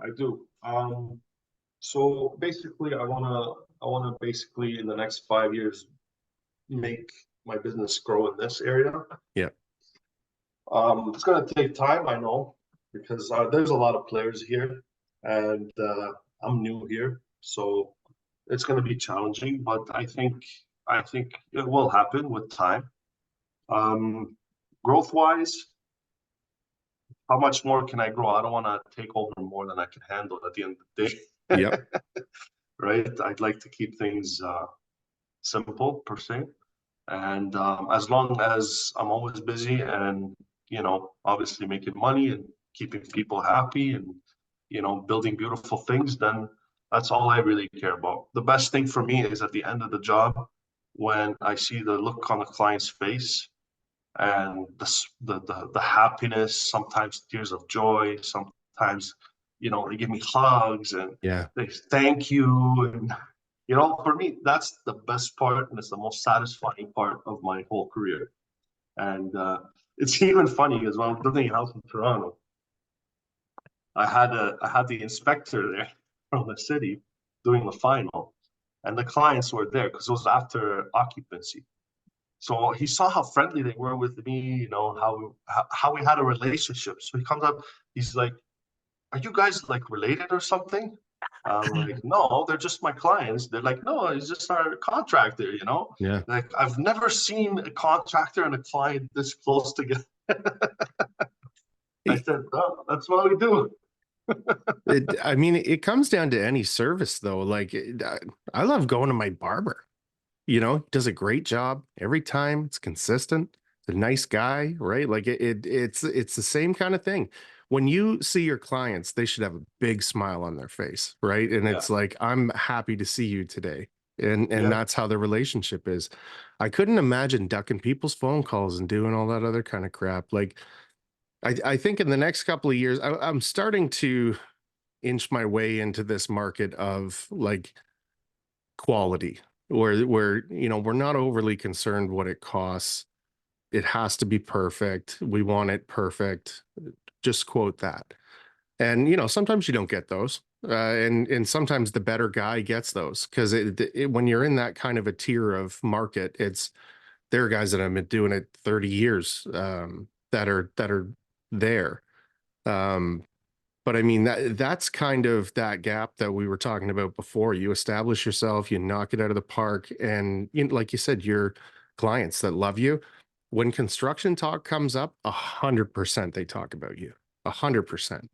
So basically I wanna basically in the next 5 years make my business grow in this area. It's gonna take time, I know, because there's a lot of players here and I'm new here, so it's gonna be challenging, but I think it will happen with time. Growth wise, how much more can I grow? I don't want to take over more than I can handle at the end of the day. Right? I'd like to keep things simple per se. And as long as I'm always busy and, obviously making money and keeping people happy and, building beautiful things, then that's all I really care about. The best thing for me is at the end of the job, when I see the look on the client's face and the happiness, sometimes tears of joy, sometimes, they give me hugs and they thank you. And You know, for me, that's the best part, and it's the most satisfying part of my whole career. And it's even funny because when I'm building a house in Toronto, I had the inspector there from the city doing the final, and the clients were there because it was after occupancy. So he saw how friendly they were with me, you know, how we had a relationship. So he comes up, he's like, "Are you guys like related or something?" I'm like, "No, they're just my clients." They're like, "No, he's just our contractor, you know." Yeah. Like I've never seen a contractor and a client this close together. I said, "Oh, that's what we do." I mean, it comes down to any service though. Like I love going to my barber. You know, does a great job every time. It's consistent. It's a nice guy, right? Like it's the same kind of thing. When you see your clients, they should have a big smile on their face, right? And Yeah, it's like, I'm happy to see you today. And yeah, that's how the relationship is. I couldn't imagine ducking people's phone calls and doing all that other kind of crap. Like I think in the next couple of years, I'm starting to inch my way into this market of like quality where you know we're not overly concerned what it costs. It has to be perfect. We want it perfect. Just quote that. And you know sometimes you don't get those, and sometimes the better guy gets those because when you're in that kind of a tier of market, it's there are guys that have been doing it 30 years, that are there. um but I mean that's kind of that gap that we were talking about before. You establish yourself, you knock it out of the park, and you know, like you said, your clients that love you. When construction talk comes up, 100% they talk about you. 100%.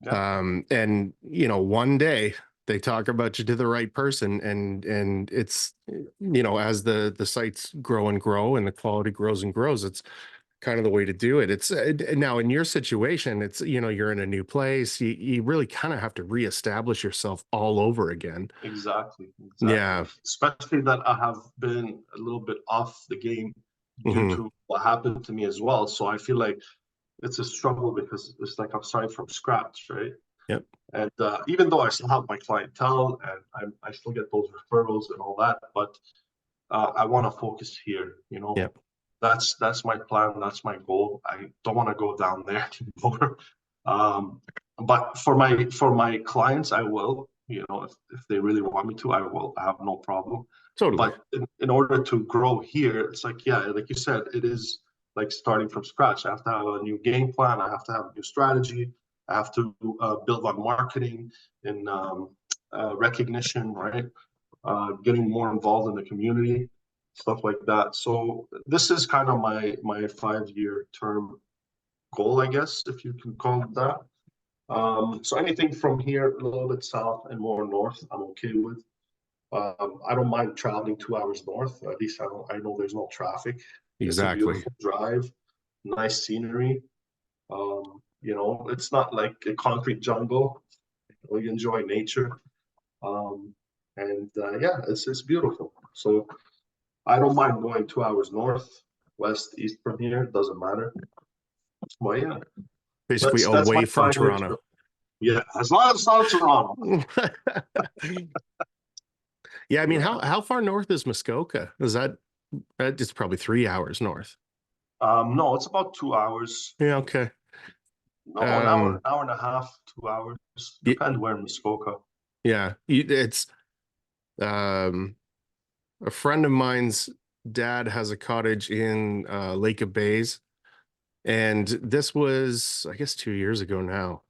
yeah, And you know, one day they talk about you to the right person, and it's you know, as the sites grow and grow and the quality grows and grows, it's kind of the way to do it. It's now in your situation, it's you know you're in a new place. You really kind of have to reestablish yourself all over again. exactly, exactly. Yeah. Especially that I have been a little bit off the game due Hmm. to what happened to me as well. So I feel like it's a struggle because it's like I'm starting from scratch, right? Yep. And even though I still have my clientele and I still get those referrals and all that, but I want to focus here. You know, Yep. that's my plan. That's my goal. I don't want to go down there anymore. Um, but for my clients, I will. You know, if they really want me to, I will. I have no problem. Totally. But in order to grow here, it's like yeah, like you said, it is like starting from scratch. I have to have a new game plan. I have to have a new strategy. I have to build on marketing and recognition, right? Getting more involved in the community, stuff like that. So this is kind of my 5 year term goal, I guess, if you can call it that. So anything from here a little bit south and more north, I'm okay with. I don't mind traveling 2 hours north. At least I know there's no traffic. It's a Exactly. beautiful drive, nice scenery. You know, it's not like a concrete jungle. We enjoy nature. Um, and yeah, it's beautiful. So I don't mind going 2 hours north, west, east from here. Doesn't matter. But yeah, Basically that's my away from 5 year Toronto. trip. Yeah, as long as it's not Toronto. Yeah, I mean, Yeah. how far north is Muskoka? Is that it's probably 3 hours north. No, it's about 2 hours. Yeah, okay. No, Um, an hour and a half, 2 hours. y- Depends where in Muskoka. yeah, it's um a friend of mine's dad has a cottage in Lake of Bays, and this was, I guess, 2 years ago now.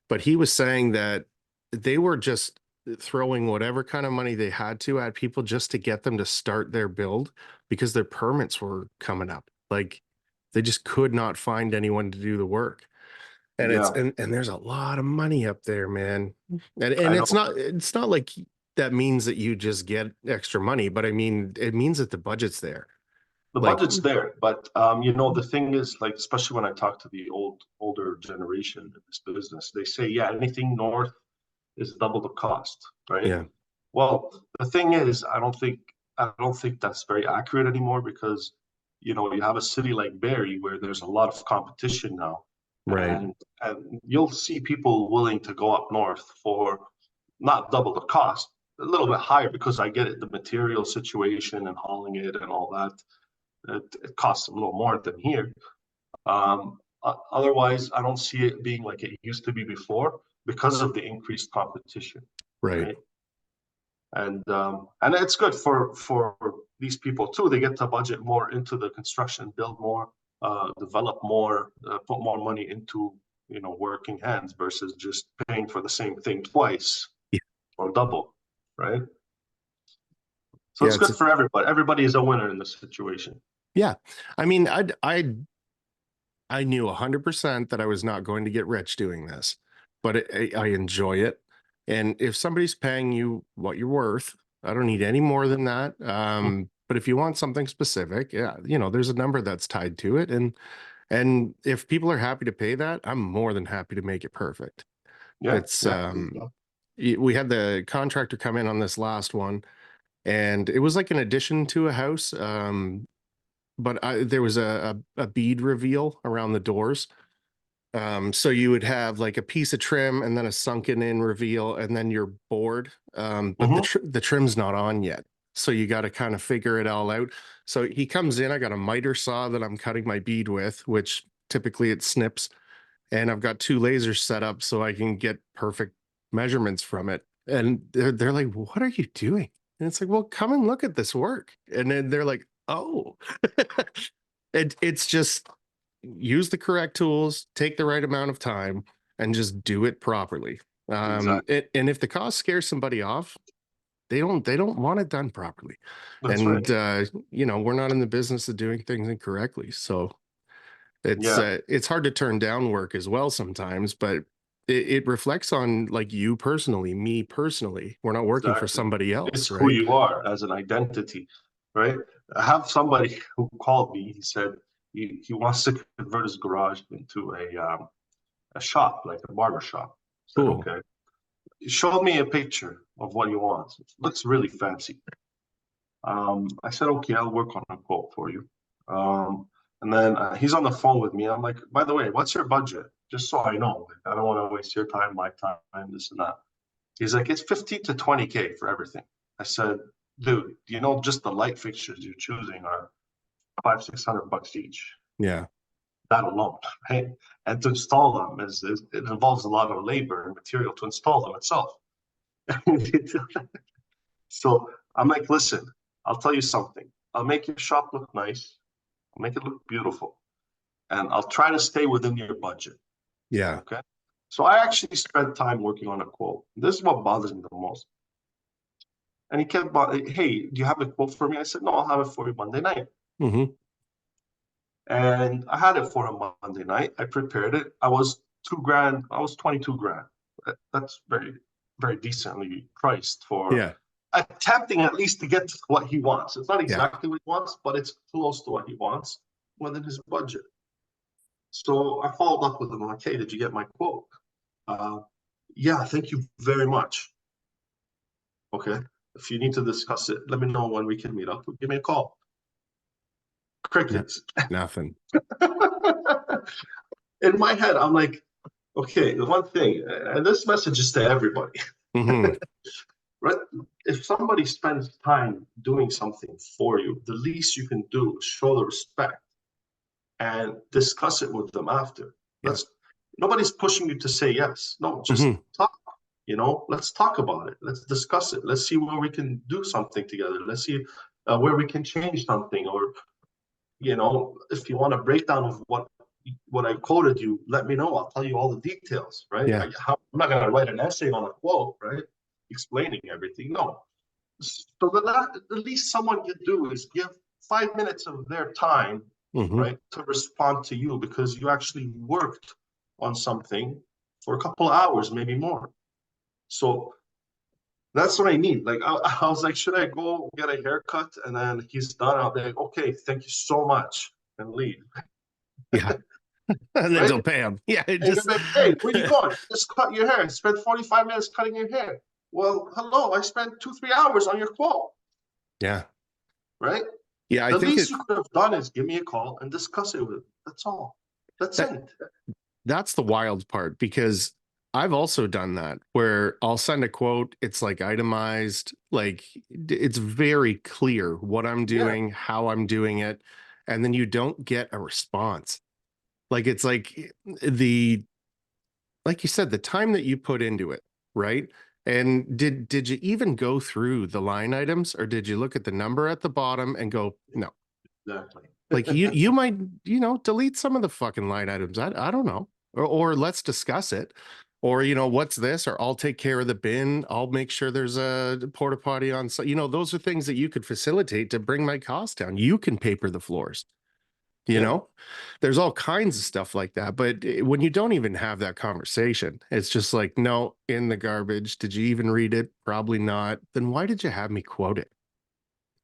But he was saying that they were just throwing whatever kind of money they had to at people just to get them to start their build because their permits were coming up. Like they just could not find anyone to do the work. And it's Yeah, and there's a lot of money up there, man. And I it's know. not like that means that you just get extra money, but I mean it means that the budget's there. The Like, budget's there, but you know, the thing is, like, especially when I talk to the older generation in this business, they say, yeah, anything north is double the cost, right? yeah, Well, the thing is, I don't think that's very accurate anymore because you know you have a city like Barrie where there's a lot of competition now, right. and you'll see people willing to go up north for not double the cost, a little bit higher because I get it, the material situation and hauling it and all that. It costs a little more than here. Otherwise, I don't see it being like it used to be before because of the increased competition, Right. right? And it's good for these people too. They get to budget more into the construction, build more, develop more, put more money into working hands versus just paying for the same thing twice Yeah. or double, right? So Yeah. it's good for everybody. Everybody is a winner in this situation. Yeah. I mean, I knew 100% that I was not going to get rich doing this, but I enjoy it. And if somebody's paying you what you're worth, I don't need any more than that. But if you want something specific, yeah, there's a number that's tied to it. And if people are happy to pay that, I'm more than happy to make it perfect. Yeah, It's, yeah. we had the contractor come in on this last one, and it was like an addition to a house. But there was a bead reveal around the doors. So you would have like a piece of trim and then a sunken in reveal and then your board. But the trim's not on yet. So you got to kind of figure it all out. So he comes in, I got a miter saw that I'm cutting my bead with, which typically it snips. And I've got 2 lasers set up so I can get perfect measurements from it. And they're like, what are you doing? And it's like, well, come and look at this work. And then they're like, oh, it's just use the correct tools, take the right amount of time, and just do it properly. Exactly. And if the cost scares somebody off, they don't want it done properly. That's And right. we're not in the business of doing things incorrectly. So Yeah, it's hard to turn down work as well sometimes, but it reflects on like you personally, me personally. We're not working for exactly. somebody It's else, who right? you are as an identity, right? I have somebody who called me. He said he wants to convert his garage into a shop, like a barber shop. I said, Cool. okay. He showed me a picture of what he wants. It looks really fancy. I said, okay, I'll work on a quote for you. And then he's on the phone with me. I'm like, by the way, what's your budget? Just so I know. I don't want to waste your time, my time, this and that. He's like, it's 15 to 20K for everything. I said, dude, just the light fixtures you're choosing are 500-600 bucks each. Yeah. That alone, right? And to install them it involves a lot of labor and material to install them itself. So I'm like, listen, I'll tell you something. I'll make your shop look nice. I'll make it look beautiful. And I'll try to stay within your budget. Yeah. Okay. So I actually spent time working on a quote. This is what bothers me the most. And he kept, hey, do you have a quote for me? I said, no, I'll have it for you Monday night. Mm-hmm. And I had it for him Monday night. I prepared it. I was 2 grand. I was 22 grand. That's very, very decently priced for Yeah. attempting at least to get to what he wants. It's not Yeah. exactly what he wants, but it's close to what he wants within his budget. So I followed up with him like, hey, did you get my quote? Yeah, thank you very much. Okay. If you need to discuss it, let me know when we can meet up. Give me a call. Crickets. Nothing. In my head, I'm like, okay, the one thing, and this message is to everybody, Mm-hmm. right? If somebody spends time doing something for you, the least you can do is show the respect and discuss it with them after. Yeah. Nobody's pushing you to say yes. No, just Mm-hmm. talk. Let's talk about it. Let's discuss it. Let's see where we can do something together. Let's see where we can change something, or if you want a breakdown of what I quoted you, let me know. I'll tell you all the details, right? Yeah. I'm not going to write an essay on a quote, right? Explaining everything. No. So the least someone can do is give 5 minutes of their time, Mm-hmm. right, to respond to you because you actually worked on something for a couple of hours, maybe more. So that's what I need. Like I was like, should I go get a haircut? And then he's done. I'll be like, okay, thank you so much, and leave. Yeah. And then Right? don't pay them. Yeah. It And you're just like, hey, where you going? Just cut your hair. Spend 45 minutes cutting your hair. Well, hello, I spent 2-3 hours on your quote. Yeah. Right? Yeah. I The think least you could have done is give me a call and discuss it with him. That's all. That's that it. that's the wild part because I've also done that where I'll send a quote, it's like itemized, like it's very clear what I'm Yeah, doing, how I'm doing it, and then you don't get a response. Like it's like the like you said, the time that you put into it, right? And did you even go through the line items or did you look at the number at the bottom and go, no? exactly. Like you might, delete some of the fucking line items. I don't know. Or let's discuss it. Or, what's this? Or I'll take care of the bin. I'll make sure there's a porta potty on site. Those are things that you could facilitate to bring my cost down. You can paper the floors. you Yeah, know there's all kinds of stuff like that, but when you don't even have that conversation, it's just like, no, in the garbage. Did you even read it? Probably not. Then why did you have me quote it?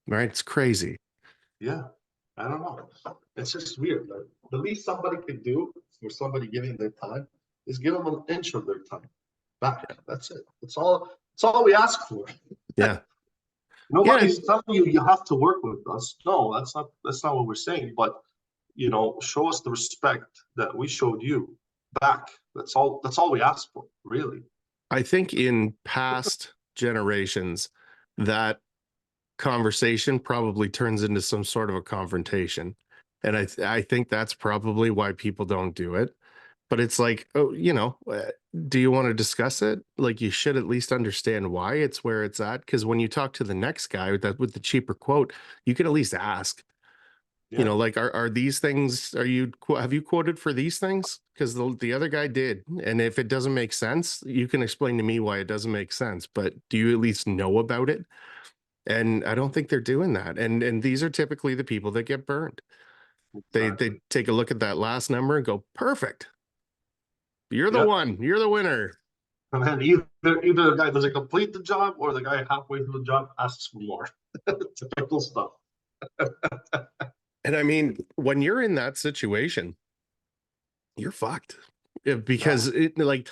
Right? It's crazy. yeah. I don't know. It's just weird. Like, the least somebody could do for somebody giving their time is give them an inch of their time back. That's it. It's all we ask for. Yeah. Yeah. Nobody's telling you you have to work with us. No, that's not what we're saying. But show us the respect that we showed you back. That's all we ask for, really. I think in past generations that conversation probably turns into some sort of a confrontation, and I think that's probably why people don't do it. But it's like, oh, do you want to discuss it? Like, you should at least understand why it's where it's at. Because when you talk to the next guy with the cheaper quote, you can at least ask, Yeah, like, are these things, have you quoted for these things? Because the other guy did. And if it doesn't make sense, you can explain to me why it doesn't make sense. But do you at least know about it? And I don't think they're doing that. And these are typically the people that get burned. They exactly. take a look at that last number and go, perfect. You're the Yeah. one. You're the winner. And then either the guy doesn't complete the job or the guy halfway through the job asks for more. Typical stuff. And I mean, when you're in that situation, you're fucked. Yeah. Because like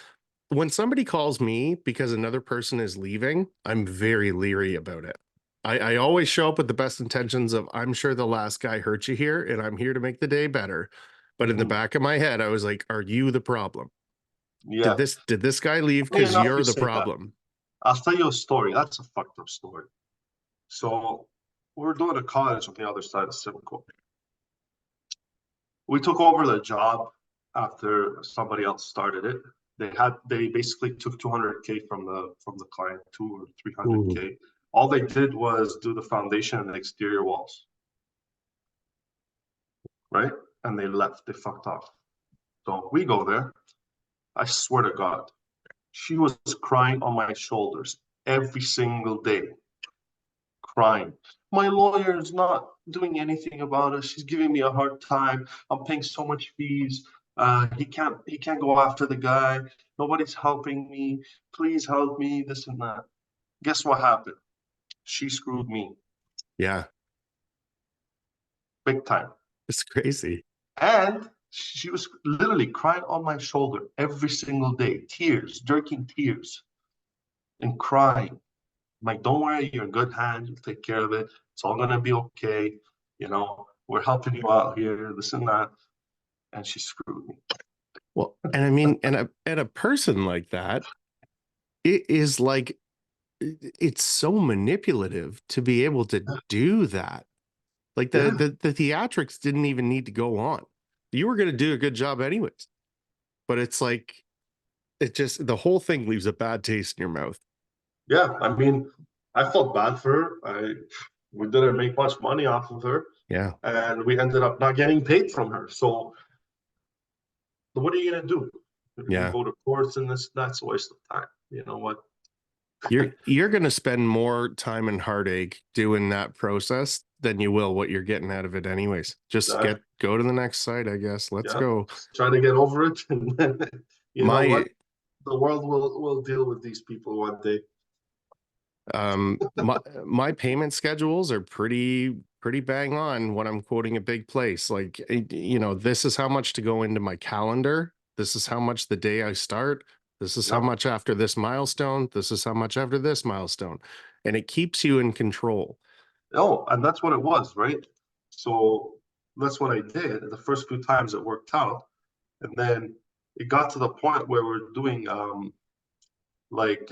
when somebody calls me because another person is leaving, I'm very leery about it. I always show up with the best intentions of, I'm sure the last guy hurt you here and I'm here to make the day better. But in the Mhm. back of my head, I was like, are you the problem? Did Yeah. this guy leave Funny because enough, you you're the say that. problem? I'll tell you a story. That's a fucked up story. So we're doing a cottage on the other side of Simcoe. We took over the job after somebody else started it. They basically took 200K from the client, 2 or Ooh, 300K. All they did was do the foundation and the exterior walls, right? And they left. They fucked off. So we go there. I swear to God, she was crying on my shoulders every single day, crying. My lawyer is not doing anything about it. She's giving me a hard time. I'm paying so much fees. He can't go after the guy. Nobody's helping me. Please help me. This and that. Guess what happened? She screwed me yeah, big time. it's crazy. And she was literally crying on my shoulder every single day, tears, jerking tears, and crying. I'm like, don't worry, you're in good hands. You'll take care of it. It's all gonna be okay. We're helping you out here, this and that. And she screwed me. Well, and I mean, and a person like that, it is like, it's so manipulative to be able to do that. Like Yeah, the theatrics didn't even need to go on. You were going to do a good job anyways. But it's like, the whole thing leaves a bad taste in your mouth. yeah. I mean, I felt bad for her. We didn't make much money off of her, Yeah. and we ended up not getting paid from her. So what are you gonna do? You're gonna Yeah. go to courts, and that's a waste of time. You know what? You're going to spend more time and heartache doing that process than you will what you're getting out of it anyways. Just Uh, go to the next site, I guess. Let's yeah, go. just try to get over it, and then you know My what? The world will deal with these people one day. my payment schedules are pretty bang on when I'm quoting a big place. Like, this is how much to go into my calendar. This is how much the day I start. This is how Yep. much after this milestone. This is how much after this milestone. And it keeps you in control. Oh, and that's what it was, right? So that's what I did. The first few times it worked out, and then it got to the point where we're doing like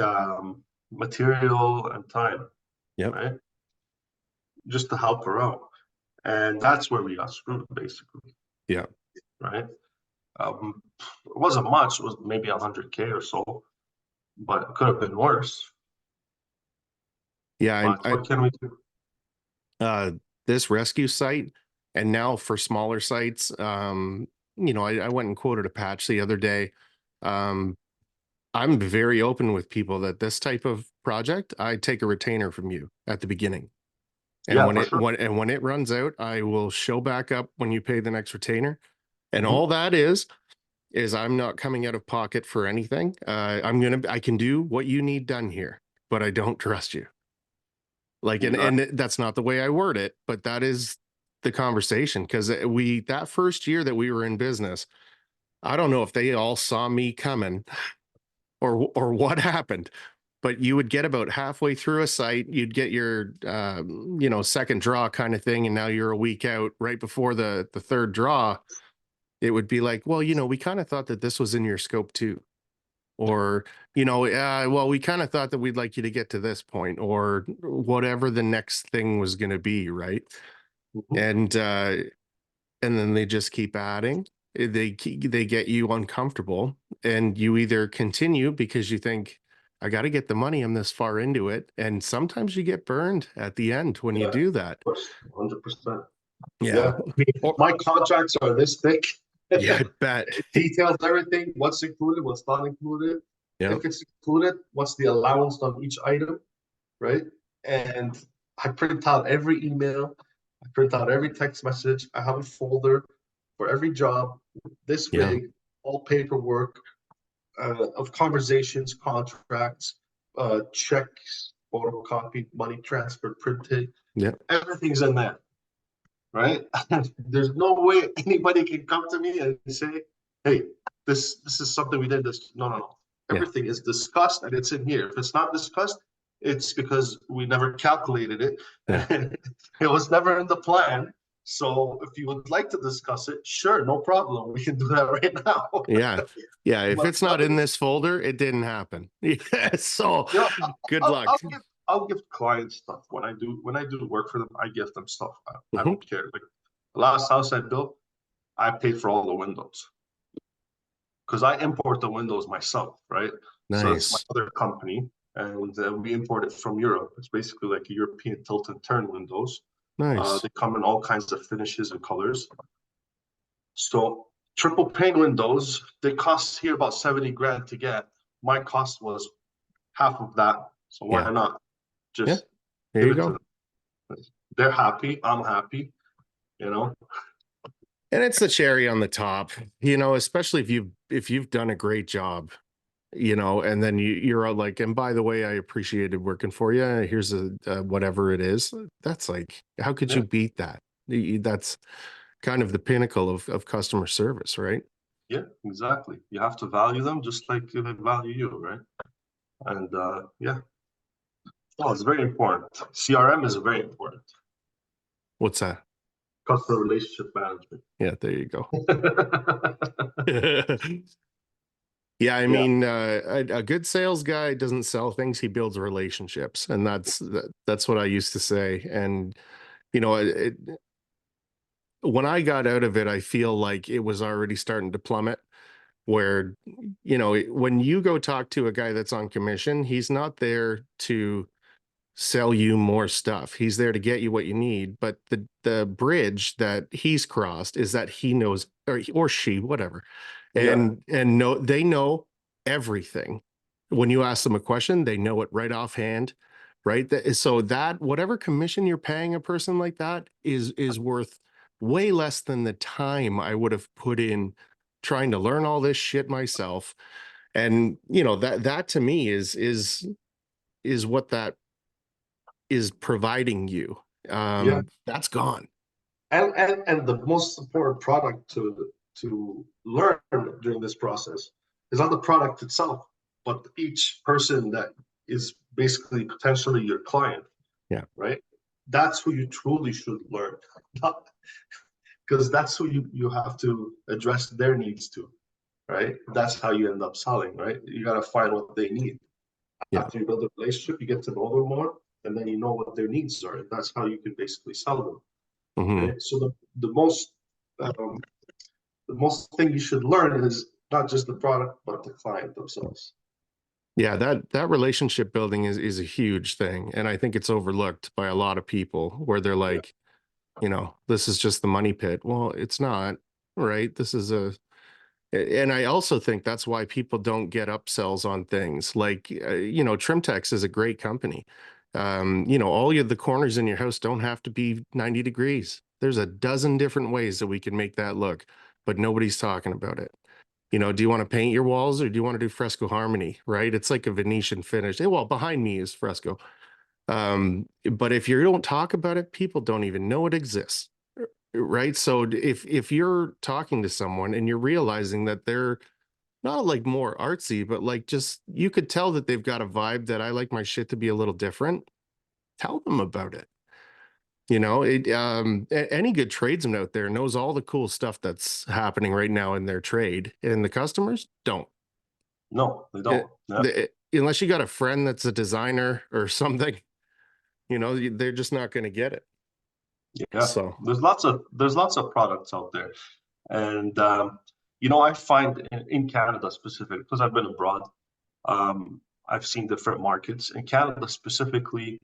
material and time, Yep. right? Just to help her out. And that's where we got screwed, basically, Yeah. right? It wasn't much, it was maybe 100K or so, but it could have been worse. Yeah. But what can we do? Uh, this rescue site, and now for smaller sites, I went and quoted a patch the other day. Um, I'm very open with people that this type of project, I take a retainer from you at the beginning. And Yeah, when for it sure. when it runs out, I will show back up when you pay the next retainer. And Mhm. all that is I'm not coming out of pocket for anything. I can do what you need done here, but I don't trust you. Like, and Exactly. that's not the way I word it, but that is the conversation. Because that first year that we were in business, I don't know if they all saw me coming or what happened, but you would get about halfway through a site, you'd get your second draw kind of thing, and now you're a week out. Right before the third draw, it would be like, well, we kind of thought that this was in your scope too. Or, well, we kind of thought that we'd like you to get to this point, or whatever the next thing was going to be, right? Mhm. And then they just keep adding. They get you uncomfortable, and you either continue because you think, I got to get the money, I'm this far into it, and sometimes you get burned at the end when you Yeah, of do that. course, 100%. Yeah. Yeah, I mean, Or, my contracts are this thick. yeah, I It bet. details everything, what's included, what's not included. Yeah. If it's included, what's the allowance on each item, right? And I print out every email, I print out every text message. I have a folder for every job, this Yeah. big, all paperwork of conversations, contracts, checks, photocopy, money transfer, printed. Yeah. Everything's in there, right? There's no way anybody can come to me and say, "Hey, this is something we did." This no. Yeah. Everything is discussed and it's in here. If it's not discussed, it's because we never calculated it Yeah. and it was never in the plan. So if you would like to discuss it, sure, no problem. We can do that right now. Yeah. Yeah. If But it's not in this folder, it didn't happen. Yeah. So you know, good I'll, luck. I'll give I'll give clients stuff when I do work for them. I give them stuff. I Mhm. don't care. Like the last house I built, I paid for all the windows because I import the windows myself, right? So it's my Nice. other company, and we import it from Europe. It's basically like a European tilt and turn windows. Nice. They come in all kinds of finishes and colors. So triple pane windows, they cost here about 70 grand to get. My cost was half of that. So why Yeah. not Yeah. just There give you it to go. them? They're happy. I'm happy. You know. And it's the cherry on the top, especially if you've done a great job, and then you're all like, and by the way, I appreciated working for you. Here's a whatever it is. That's like, how could Yeah. you beat that? That's kind of the pinnacle of customer service, right? Yeah. Exactly. You have to value them just like they value you, right? And yeah, oh, it's very important. CRM is very important. What's that? Customer relationship management. Yeah, there you go. Yeah, I Yeah. mean, a good sales guy doesn't sell things; he builds relationships, and that's what I used to say. And you know, it, when I got out of it, I feel like it was already starting to plummet. Where, when you go talk to a guy that's on commission, he's not there to sell you more stuff. He's there to get you what you need. But the bridge that he's crossed is that he knows, or she, whatever, Yeah. and they know everything. When you ask them a question, they know it right offhand, right? So that whatever commission you're paying a person like that is worth way less than the time I would have put in trying to learn all this shit myself. And that to me is what that is providing you. Yeah. That's gone. And the most important product to learn during this process is not the product itself, but each person that is basically potentially your client, Yeah. right? That's who you truly should learn. Because that's who you have to address their needs to. right? That's how you end up selling, right? You got to find what they need. Yeah. After you build a relationship, you get to know them more, and then you know what their needs are, and that's how you can basically sell them, Hmm. right? So um, the most thing you should learn is not just the product, but the client themselves. Yeah, that relationship building is a huge thing. And I think it's overlooked by a lot of people where they're Yeah. like, this is just the money pit. Well, it's not, right? This is and I also think that's why people don't get upsells on things like, Trimtex is a great company. All the corners in your house don't have to be 90 degrees. There's a dozen different ways that we can make that look, but nobody's talking about it. Do you want to paint your walls or do you want to do fresco harmony, right? It's like a Venetian finish. Well, behind me is fresco. But if you don't talk about it, people don't even know it exists. Right. So if you're talking to someone and you're realizing that they're not like more artsy, but like just you could tell that they've got a vibe that I like my shit to be a little different, tell them about it. Any good tradesman out there knows all the cool stuff that's happening right now in their trade, and the customers don't. No, they It, don't. Yeah. unless you got a friend that's a designer or something, they're just not going to get it. Yeah. So, There's lots of products out there. And I find in Canada specifically, because I've been abroad, I've seen different markets. In Canada specifically,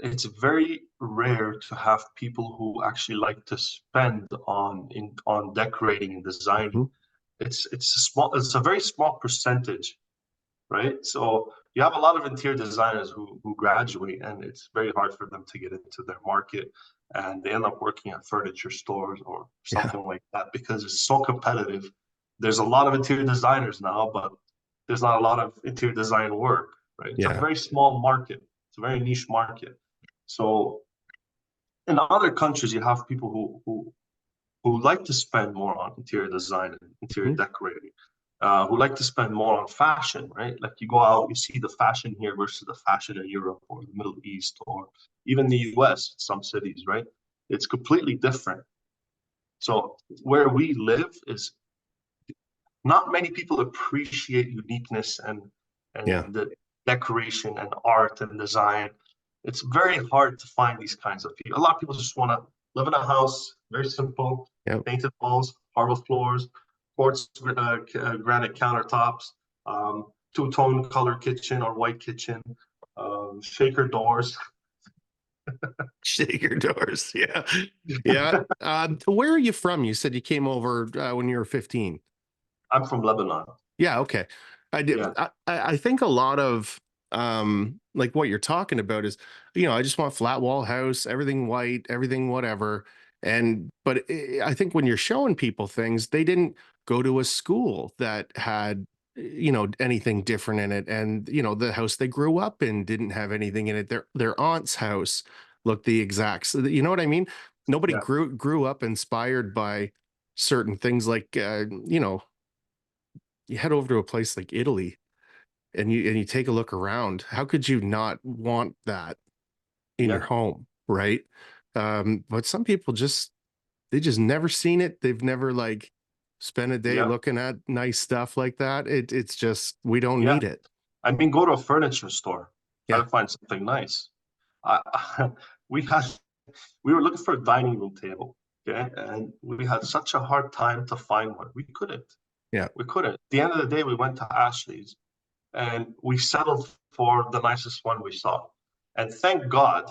it's very rare to have people who actually like to spend on decorating and designing. mhm, It's a very small percentage, right? So you have a lot of interior designers who graduate, and it's very hard for them to get into their market, and they end up working at furniture stores or yeah, something like that because it's so competitive. There's a lot of interior designers now, but there's not a lot of interior design work, right? It's a yeah, very small market. It's a very niche market. So in other countries, you have people who like to spend more on interior design and interior mhm, decorating, who like to spend more on fashion, right? Like you go out, you see the fashion here versus the fashion in Europe or the Middle East or even the US, some cities, right? It's completely different. So where we live is not many people appreciate uniqueness yeah, and the decoration and art and design. It's very hard to find these kinds of people. A lot of people just want to live in a house, very simple, yeah. painted walls, marble floors, quartz granite countertops, two-tone color kitchen or white kitchen, shaker doors. Shake your doors. Yeah. Yeah. Where are you from? You said you came over when you were 15. I'm from Lebanon. Yeah, okay. I did. Yeah, I think a lot of like what you're talking about is, I just want flat wall house, everything white, everything whatever. But I think when you're showing people things, they didn't go to a school that had, anything different in it. And, the house they grew up in didn't have anything in it. Their aunt's house looked the exact. So you know what I mean? Nobody yeah, grew up inspired by certain things like you head over to a place like Italy and you take a look around, how could you not want that in your yeah, home, right? But some people they just never seen it. They've never like spent a day yeah, looking at nice stuff like that. It's just we don't yeah. need it. I mean, go to a furniture store, try Yeah, to find something nice. I, we had we were looking for a dining room table, okay, and we had such a hard time to find one. We couldn't. yeah. We couldn't. At the end of the day, we went to Ashley's and we settled for the nicest one we saw. And thank God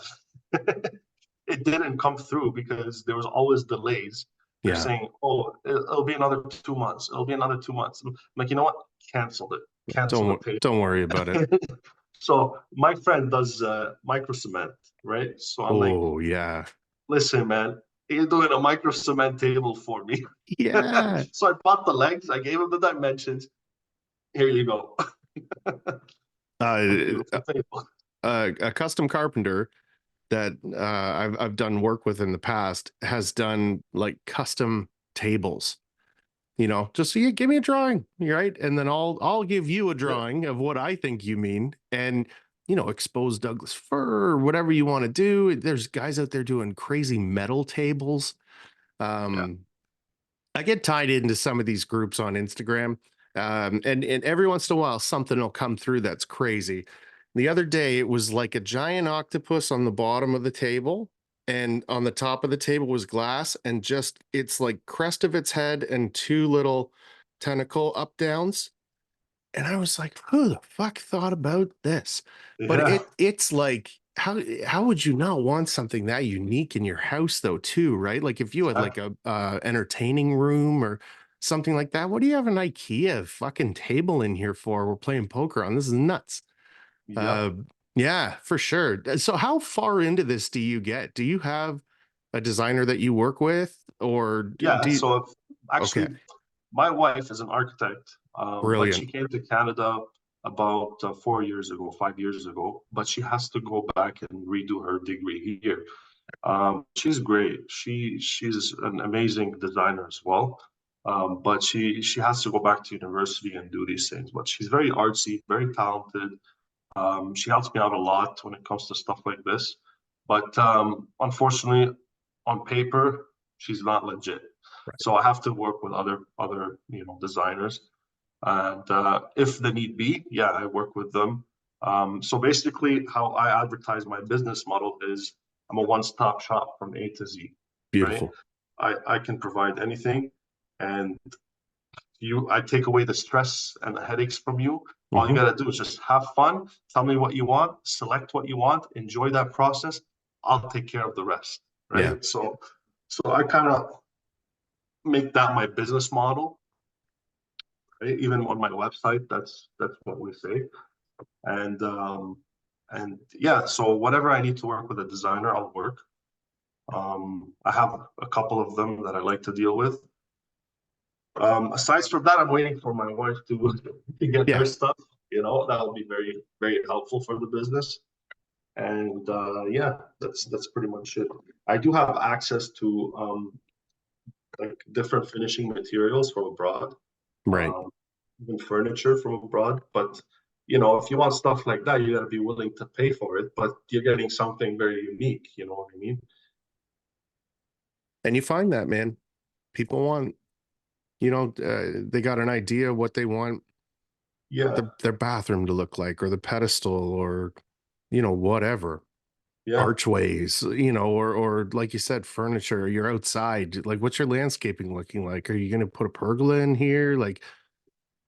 it didn't come through because there was always delays. They're Yeah. saying, "Oh, it'll be another 2 months. It'll be another 2 months." I'm like, you know what? Canceled it. Cancel the Don't table. worry about it. So my friend does micro cement, right? So I'm like, Oh yeah. listen, man, you're doing a micro cement table for me. Yeah. So I bought the legs, I gave him the dimensions. Here you go. A Uh, beautiful table. a custom carpenter that I've done work with in the past has done like custom tables. Just so you give me a drawing, right? And then I'll give you a Yeah, drawing of what I think you mean, and expose Douglas fir or whatever you want to do. There's guys out there doing crazy metal tables. yeah, Um, I get tied into some of these groups on Instagram, and every once in a while something will come through that's crazy. The other day it was like a giant octopus on the bottom of the table, and on the top of the table was glass, and just it's like crest of its head and two little tentacle up downs. And I was like, who the fuck thought about this? But Yeah, it's like how would you not want something that unique in your house though too, right? Like if you had like exactly. a entertaining room or something like that, what do you have an IKEA fucking table in here for? We're playing poker on. This is nuts. Yeah. Uh yeah, for sure. So how far into this do you get? Do you have a designer that you work with or Yeah. do you So if, okay, actually, my wife is an architect, but she brilliant. came to Canada about 4 years ago, 5 years ago. But she has to go back and redo her degree here. She's great. She's an amazing designer as well. But she has to go back to university and do these things. But she's very artsy, very talented. She helps me out a lot when it comes to stuff like this. But unfortunately, on paper, she's not legit. So I have to work with other designers. And if the need be, yeah, I work with them. So basically, how I advertise my business model is I'm a one-stop shop from A to Z, right? Beautiful. I can provide anything, and I take away the stress and the headaches from you. All you Hmm. got to do is just have fun, tell me what you want, select what you want, enjoy that process. I'll take care of the rest, Yeah. right? So I kind of make that my business model, right? Even on my website, that's what we say. And yeah, so whatever I need to work with a designer, I'll work. I have a couple of them that I like to deal with. Aside from that, I'm waiting for my wife to get her Yeah. stuff. That'll be very, very helpful for the business. And yeah, that's pretty much it. I do have access to like different finishing materials from abroad, Right. um, even furniture from abroad. But if you want stuff like that, you got to be willing to pay for it. But you're getting something very unique. You know what I mean? And you find that, man, people want, they got an idea what they want Yeah, their bathroom to look like, or the pedestal, or, whatever, yeah, archways, or like you said, furniture, you're outside. Like, what's your landscaping looking like? Are you going to put a pergola in here? Like,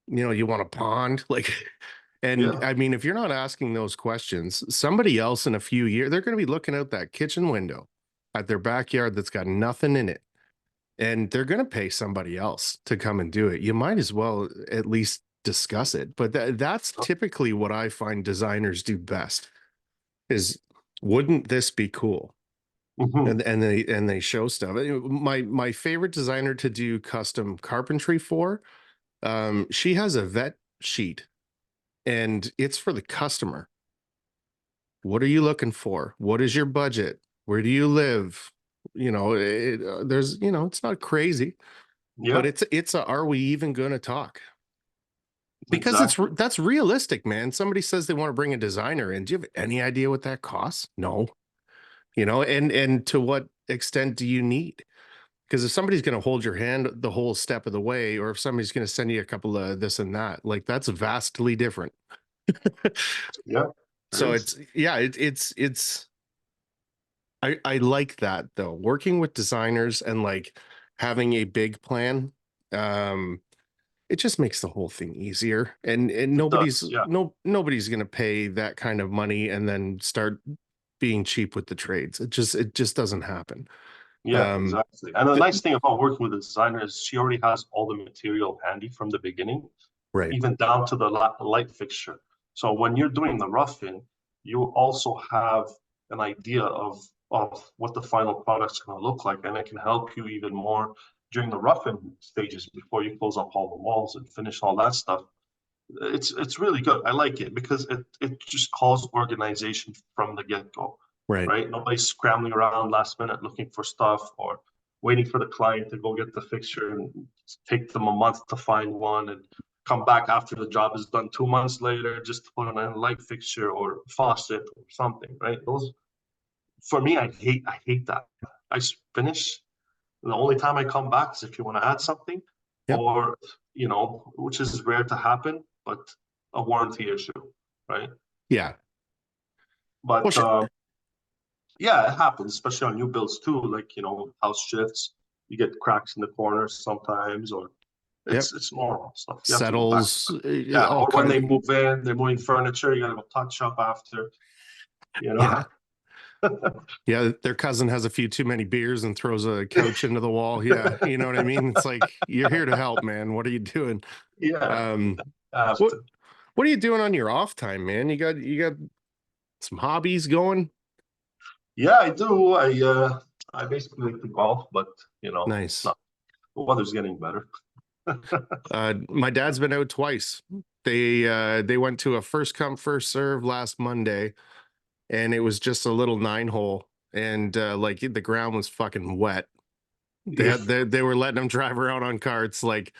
you want a pond? Like, and yeah, I mean, if you're not asking those questions, somebody else in a few years, they're going to be looking out that kitchen window at their backyard that's got nothing in it, and they're going to pay somebody else to come and do it. You might as well at least discuss it. But that's typically what I find designers do best is, wouldn't this be cool? hmm, And they show stuff. My favorite designer to do custom carpentry for, she has a vet sheet, and it's for the customer. What are you looking for? What is your budget? Where do you live? There's, it's not crazy, but yeah, are we even going to talk? Because exactly. that's realistic, man. Somebody says they want to bring a designer in. Do you have any idea what that costs? No. And to what extent do you need? Because if somebody's going to hold your hand the whole step of the way, or if somebody's going to send you a couple of this and that, like that's vastly different. Yeah, there So is. it's I like that though. Working with designers and like having a big plan, um, it just makes the whole thing easier. And It does. Yeah, nobody's gonna pay that kind of money and then start being cheap with the trades. It just doesn't happen. yeah, Um, exactly. And the th- nice thing about working with a designer is she already has all the material handy from the beginning, right, even down to the light fixture. So when you're doing the roughing, you also have an idea of what the final product's going to look like, and it can help you even more during the roughing stages before you close up all the walls and finish all that stuff. It's really good. I like it because it just calls organization from the get-go, right. right? Nobody's scrambling around last minute looking for stuff or waiting for the client to go get the fixture and take them a month to find one and come back after the job is done 2 months later just to put on a light fixture or faucet or something, right? Those for me, I hate that. I finish The only time I come back is if you want to add something, Yep. or, which is rare to happen, but a warranty issue, right? Yeah. Well, But yeah, it happens, especially on new builds too. Like, house shifts, you get cracks in the corners sometimes, or yep. it's normal stuff. You have to go back. Settles, Yeah, all or when kind they of, move in, they're moving furniture, you gotta go touch up after, you know. yeah. Yeah, their cousin has a few too many beers and throws a couch into the wall. Yeah, you know what I mean? It's like, you're here to help, man. What are you doing? Yeah, Um, have what to. what are you doing on your off time, man? You got some hobbies going? Yeah, I do. I basically like to golf, but Nice. not the weather's getting better. My dad's been out twice. They went to a first come first serve last Monday, and it was just a little 9-hole, and like the ground was fucking wet. Yeah, They were letting them drive around on carts. Like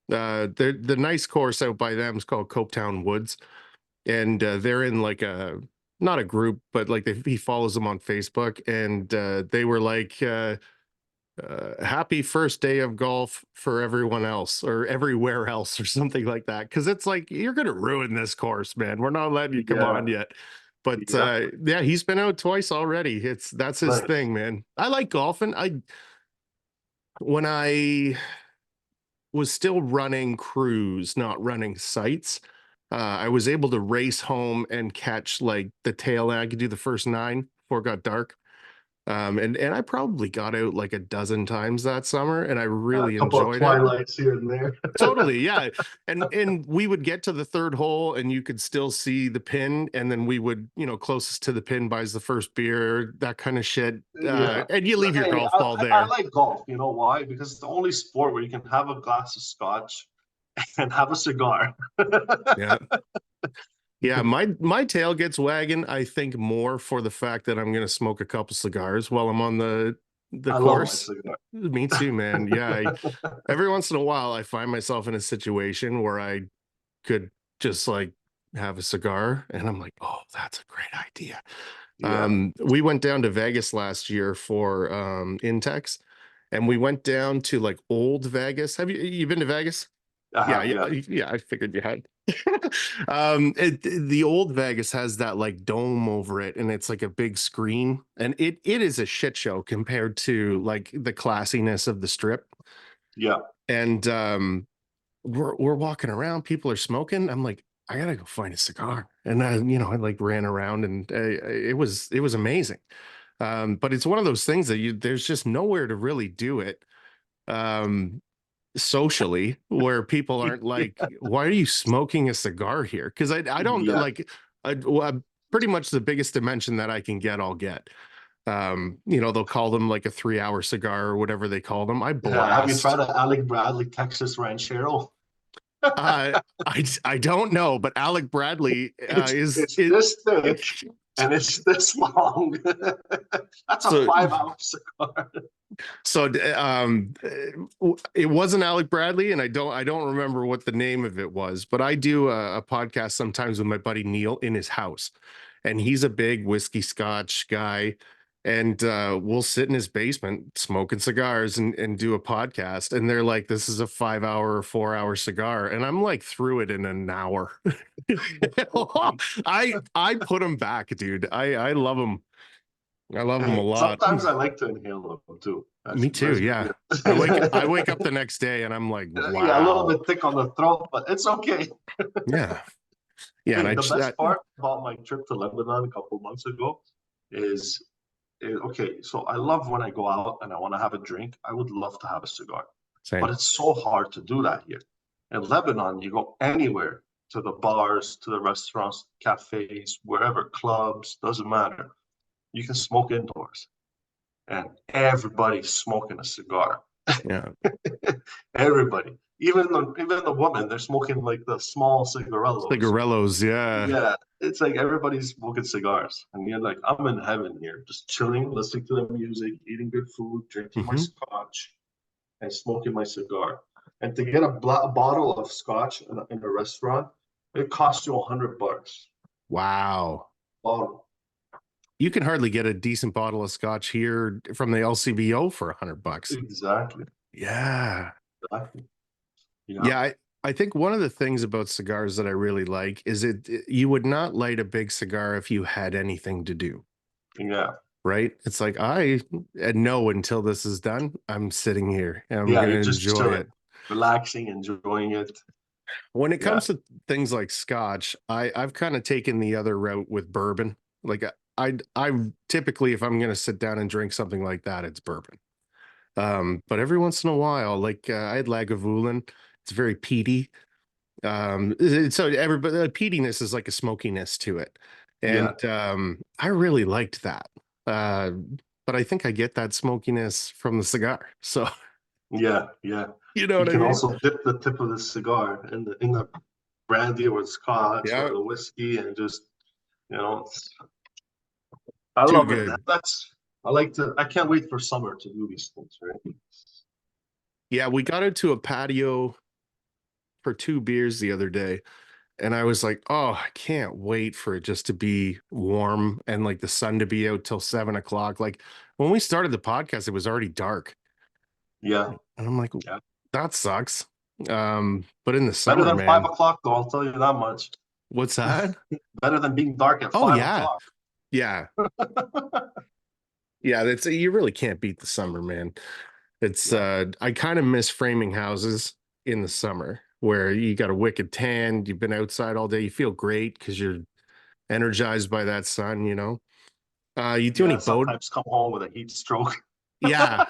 the nice course out by them is called Copetown Woods, and they're in like a not a group, but like he follows them on Facebook, and they were like. Happy first day of golf for everyone else or everywhere else or something like that, because it's like you're gonna ruin this course, man. We're not letting you come yeah, on yet. But yeah. yeah, he's been out twice already. That's his Nice. thing, man. I like golfing. I When I was still running crews, not running sites, I was able to race home and catch like the tail end. I could do the first 9 before it got dark. And I probably got out like a dozen times that summer, and I A really couple of enjoyed it. twilights here and there. Totally, yeah. And we would get to the third hole and you could still see the pin, and then we would, closest to the pin buys the first beer, that kind of shit. Yeah. And you leave your Hey, golf ball I there. like golf. You know why? Because it's the only sport where you can have a glass of scotch and have a cigar. Yeah. Yeah, my tail gets wagging, I think, more for the fact that I'm gonna smoke a couple cigars while I'm on the I love my course. cigar. Me too, man. Yeah, every once in a while I find myself in a situation where I could just like have a cigar, and I'm like, oh, that's a great idea. Yeah, We went down to Vegas last year for Intex, and we went down to like old Vegas. Have you been to Vegas? I Yeah, have. yeah, Yeah, yeah. I figured you had. The old Vegas has that like dome over it, and it's like a big screen, and it is a shit show compared to like the classiness of the Strip. yeah. And we're walking around, people are smoking. I'm like, I gotta go find a cigar, and I like ran around, and it was amazing. But it's one of those things that there's just nowhere to really do it. Um, Socially, where people aren't like, why are you smoking a cigar here? Because I don't Yeah. like, pretty much the biggest dimension that I can get, I'll get. They'll call them like a 3-hour cigar or whatever they call them. I Have you tried blast. an Alec Bradley Texas Ranchero? uh I don't know, but Alec Bradley It's it this thick and it's this long. That's a so 5 hour cigar. it wasn't Alec Bradley, and I don't remember what the name of it was, but I do a podcast sometimes with my buddy Neil in his house, and he's a big whiskey scotch guy, and we'll sit in his basement smoking cigars and do a podcast, and they're like, this is a 5 hour or 4 hour cigar, and I'm like through it in an hour. I put him back, dude. I love him. I love him a Hey, lot. sometimes I like to inhale them too. Me too. Let's be Yeah. real. I wake up the next day and I'm like, Yeah, a little wow. bit thick on the throat, but it's okay. Yeah. Yeah. And Hey, I, the best that, part about my trip to Lebanon a couple of months ago is, okay, so I love when I go out and I want to have a drink. I would love to have a cigar, but same. it's so hard to do that here. In Lebanon, you go anywhere, to the bars, to the restaurants, cafes, wherever, clubs, doesn't matter. You can smoke indoors, and everybody's smoking a cigar. Yeah. Everybody, even the women, they're smoking like the small cigarellos. Cigarellos. Yeah. Yeah, it's like everybody's smoking cigars, and you're like, I'm in heaven here, just chilling, listening to the music, eating good food, drinking my Hmm. scotch, and smoking my cigar. And to get a bottle of scotch in a restaurant, it costs you $100. Wow. Bottle. you can hardly get a decent bottle of scotch here from the LCBO for $100. Exactly. Yeah. Exactly. Yeah. Yeah, I think one of the things about cigars that I really like is you would not light a big cigar if you had anything to do, Yeah. right? It's like I know until this is done, I'm sitting here and I'm Yeah. gonna You're just enjoy chilling, it. relaxing, enjoying it. When it Yeah. comes to things like scotch, I've kind of taken the other route with bourbon. Like I typically if I'm gonna sit down and drink something like that, it's bourbon. But every once in a while, like I had Lagavulin, it's very peaty. So everybody, the peatiness is like a smokiness to it, and Yeah. I really liked that. Uh, but I think I get that smokiness from the cigar. So Yeah. Yeah. you know You what I can mean? also dip the tip of the cigar in the brandy or scotch or Yeah, the whiskey and just, you know, I too love it, man. good. I can't wait for summer to do these things, right? Yeah, we got into a patio for 2 beers the other day, and I was like, oh, I can't wait for it just to be warm and like the sun to be out till 7 o'clock. Like when we started the podcast, it was already dark. Yeah. And I'm like, Yeah. that sucks. But in the Better summer, than five man, o'clock, though, I'll tell you that much. what's that? Better than being dark at Oh five yeah. o'clock. Yeah. Yeah, that's you really can't beat the summer, man. It's Yeah. I kind of miss framing houses in the summer where you got a wicked tan, you've been outside all day, you feel great because you're energized by that sun, you know. You do any Yeah. boat? Sometimes come home with a heat stroke. Yeah,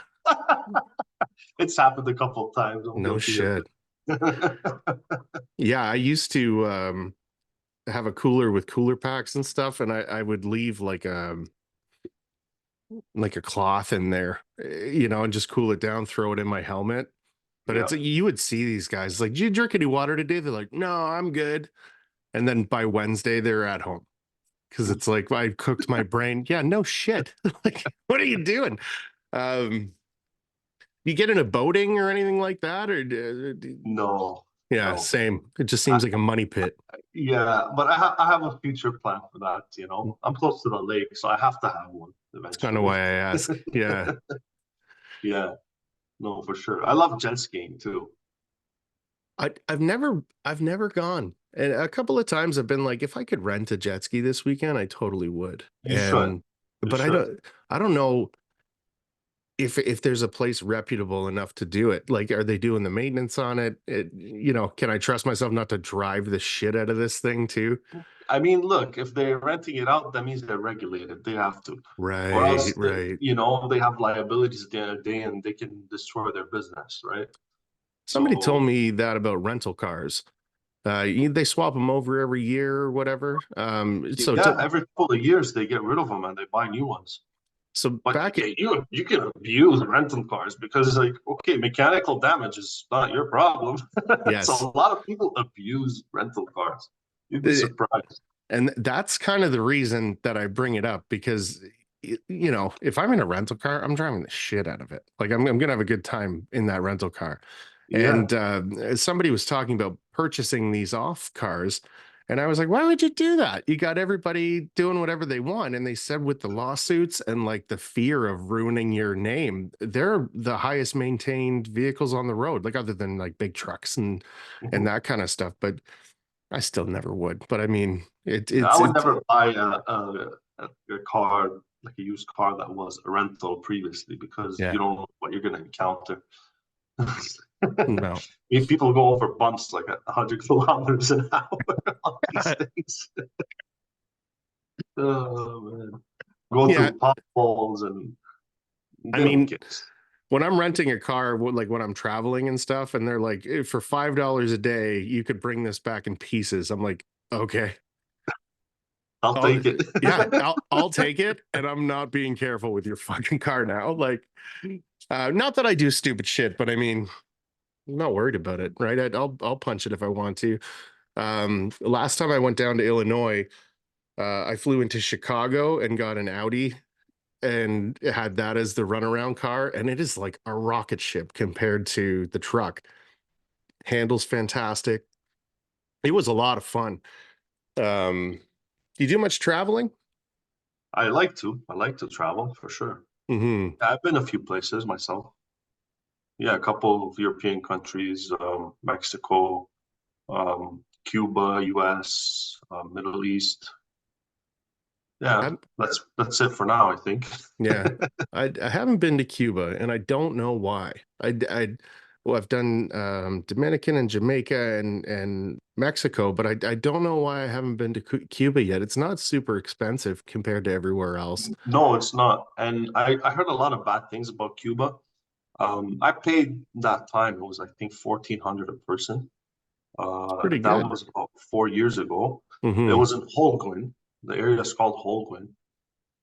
It's happened a couple of times. I'm no guilty of shit. it. Yeah, I used to have a cooler with cooler packs and stuff, and I would leave like a cloth in there, you know, and just cool it down, throw it in my helmet. But Yeah. it's you would see these guys like, "Did you drink any water today?" They're like, "No, I'm good." And then by Wednesday, they're at home because it's like I cooked my brain. Yeah, no shit. Like, what are you doing? Um, you get into boating or anything like that, or No, yeah, no. same. It just I, seems like a money pit. yeah, but I have a future plan for that, you know. I'm close to the lake, so I have to have one It's kind of eventually. why I ask. Yeah, Yeah, no, for sure. I love jet skiing too. I've never gone. And a couple of times I've been like, if I could rent a jet ski this weekend, I totally would. You should. You But should. I don't know if there's a place reputable enough to do it. Like, are they doing the maintenance on it? You know, can I trust myself not to drive the shit out of this thing too? I mean, look, if they're renting it out, that means they're regulated. They have to. Or Right, else, right. you know, they have liabilities at the end of the day and they can destroy their business, right? Somebody told So, me that about rental cars. They swap them over every year or whatever. yeah, every couple of years they get rid of them and they buy new ones. So But back, you can abuse rental cars because it's like, okay, mechanical damage is not your problem. So yes. a lot of people abuse rental cars. You'd be surprised. And that's kind of the reason that I bring it up because, you know, if I'm in a rental car, I'm driving the shit out of it. Like I'm going to have a good time in that rental car. Yeah. And somebody was talking about purchasing these off cars. And I was like, why would you do that? You got everybody doing whatever they want. And they said with the lawsuits and like the fear of ruining your name, they're the highest maintained vehicles on the road, like other than like big trucks and Mhm. that kind of stuff. But I still never would. But I mean, Yeah, I would never buy a car, like a used car that was a rental previously because yeah, you don't know what you're going to encounter. no. People go over bumps like 100 kilometers an hour on these things. Oh, man. Go Yeah, through potholes and I they don't mean, care. when I'm renting a car, like when I'm traveling and stuff, and they're like, For $5 a day, you could bring this back in pieces." I'm like, okay, I'll I'll, take it. yeah, I'll take it, and I'm not being careful with your fucking car now. Like, not that I do stupid shit, but I mean, I'm not worried about it, right? I'll punch it if I want to. Last time I went down to Illinois, I flew into Chicago and got an Audi and had that as the runaround car. And it is like a rocket ship compared to the truck. Handles fantastic. It was a lot of fun. You do much traveling? I like to. I like to travel for sure. Hmm. I've been a few places myself. Yeah, a couple of European countries, Mexico, Cuba, US, Middle East. Yeah, I'm, that's it for now, I think. yeah, I haven't been to Cuba, and I don't know why. Well, I've done Dominican and Jamaica and Mexico, but I don't know why I haven't been to Cuba yet. It's not super expensive compared to everywhere else. No, it's not. And I heard a lot of bad things about Cuba. I paid that time, it was I think 1,400 a person. It's pretty That good. was about 4 years ago. It Hmm. was in Holguin. The area is called Holguin.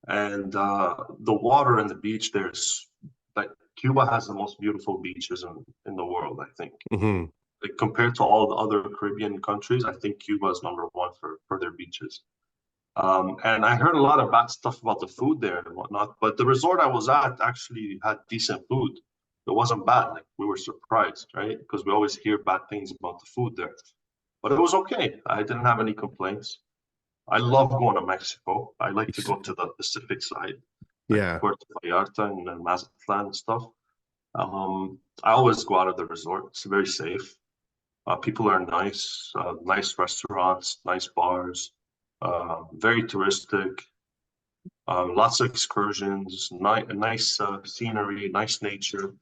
And the water and the beach there's like Cuba has the most beautiful beaches in the world, I think. Hmm. Like, compared to all the other Caribbean countries, I think Cuba is number one for their beaches. And I heard a lot of bad stuff about the food there and whatnot, but the resort I was at actually had decent food. It wasn't bad. Like, we were surprised, right? Because we always hear bad things about the food there. But it was okay. I didn't have any complaints. I love going to Mexico. I like to go to the Pacific side, like Yeah. Puerto Vallarta and Mazatlan and stuff. I always go out of the resort. It's very safe. People are nice, nice restaurants, nice bars, very touristic, lots of excursions, nice scenery, nice nature,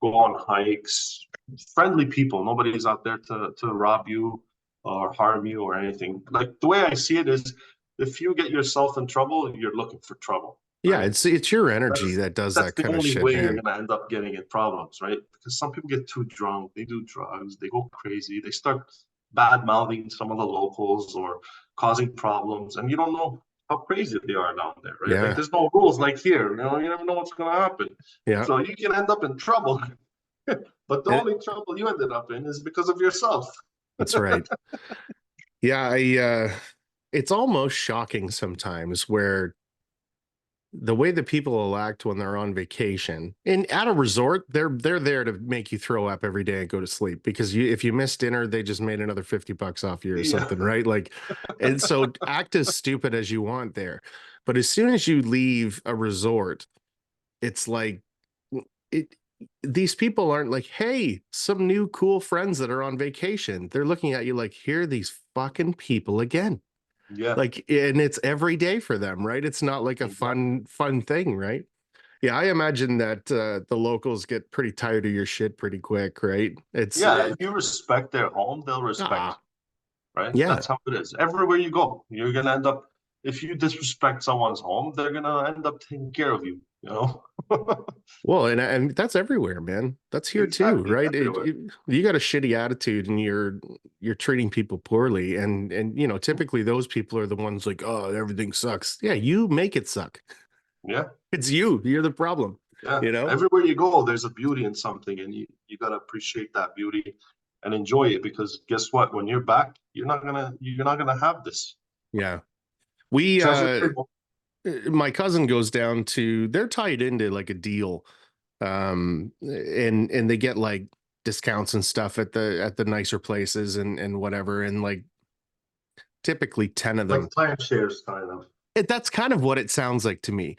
go on hikes, friendly people. Nobody's out there to rob you or harm you or anything. Like, the way I see it is, if you get yourself in trouble, you're looking for trouble, Yeah, right? it's your energy That's that does that's that the kind of only shit, way you're man. gonna end up getting in problems, right? Because some people get too drunk, they do drugs, they go crazy, they start bad mouthing some of the locals or causing problems, and you don't know how crazy they are down there, right? Like, Yeah. there's no rules like here, you never know what's gonna happen. Yeah. So you can end up in trouble. But the And only trouble you ended up in is because of yourself. that's right. Yeah, it's almost shocking sometimes where the way that people will act when they're on vacation and at a resort, they're there to make you throw up every day and go to sleep because if you miss dinner, they just made another $50 off you or Yeah, something, right? Like, and so act as stupid as you want there. But as soon as you leave a resort, it's like it these people aren't like, hey, some new cool friends that are on vacation. They're looking at you like, here are these fucking people again. yeah, Like, and it's every day for them, right? It's not like a exactly. fun thing, right? Yeah, I imagine that the locals get pretty tired of your shit pretty quick, right? It's Yeah, if you respect their home, they'll respect ah, you, right? yeah. That's how it is. Everywhere you go, you're gonna end up, if you disrespect someone's home, they're gonna end up taking care of you, you know? Well, and that's everywhere, man. That's here too, Exactly, right? everywhere. You got a shitty attitude and you're treating people poorly, and typically those people are the ones like, oh, everything sucks. Yeah, you make it suck. Yeah, It's you. You're the problem. yeah. You know? Everywhere you go, there's a beauty in something, and you gotta appreciate that beauty and enjoy it, because guess what? When you're back, you're not gonna have this. Yeah. We Treasure your home. my cousin goes down to they're tied into like a deal, and they get like discounts and stuff at the nicer places and whatever, and like typically 10 of Like them. timeshares, kind of. That's kind of what it sounds like to me.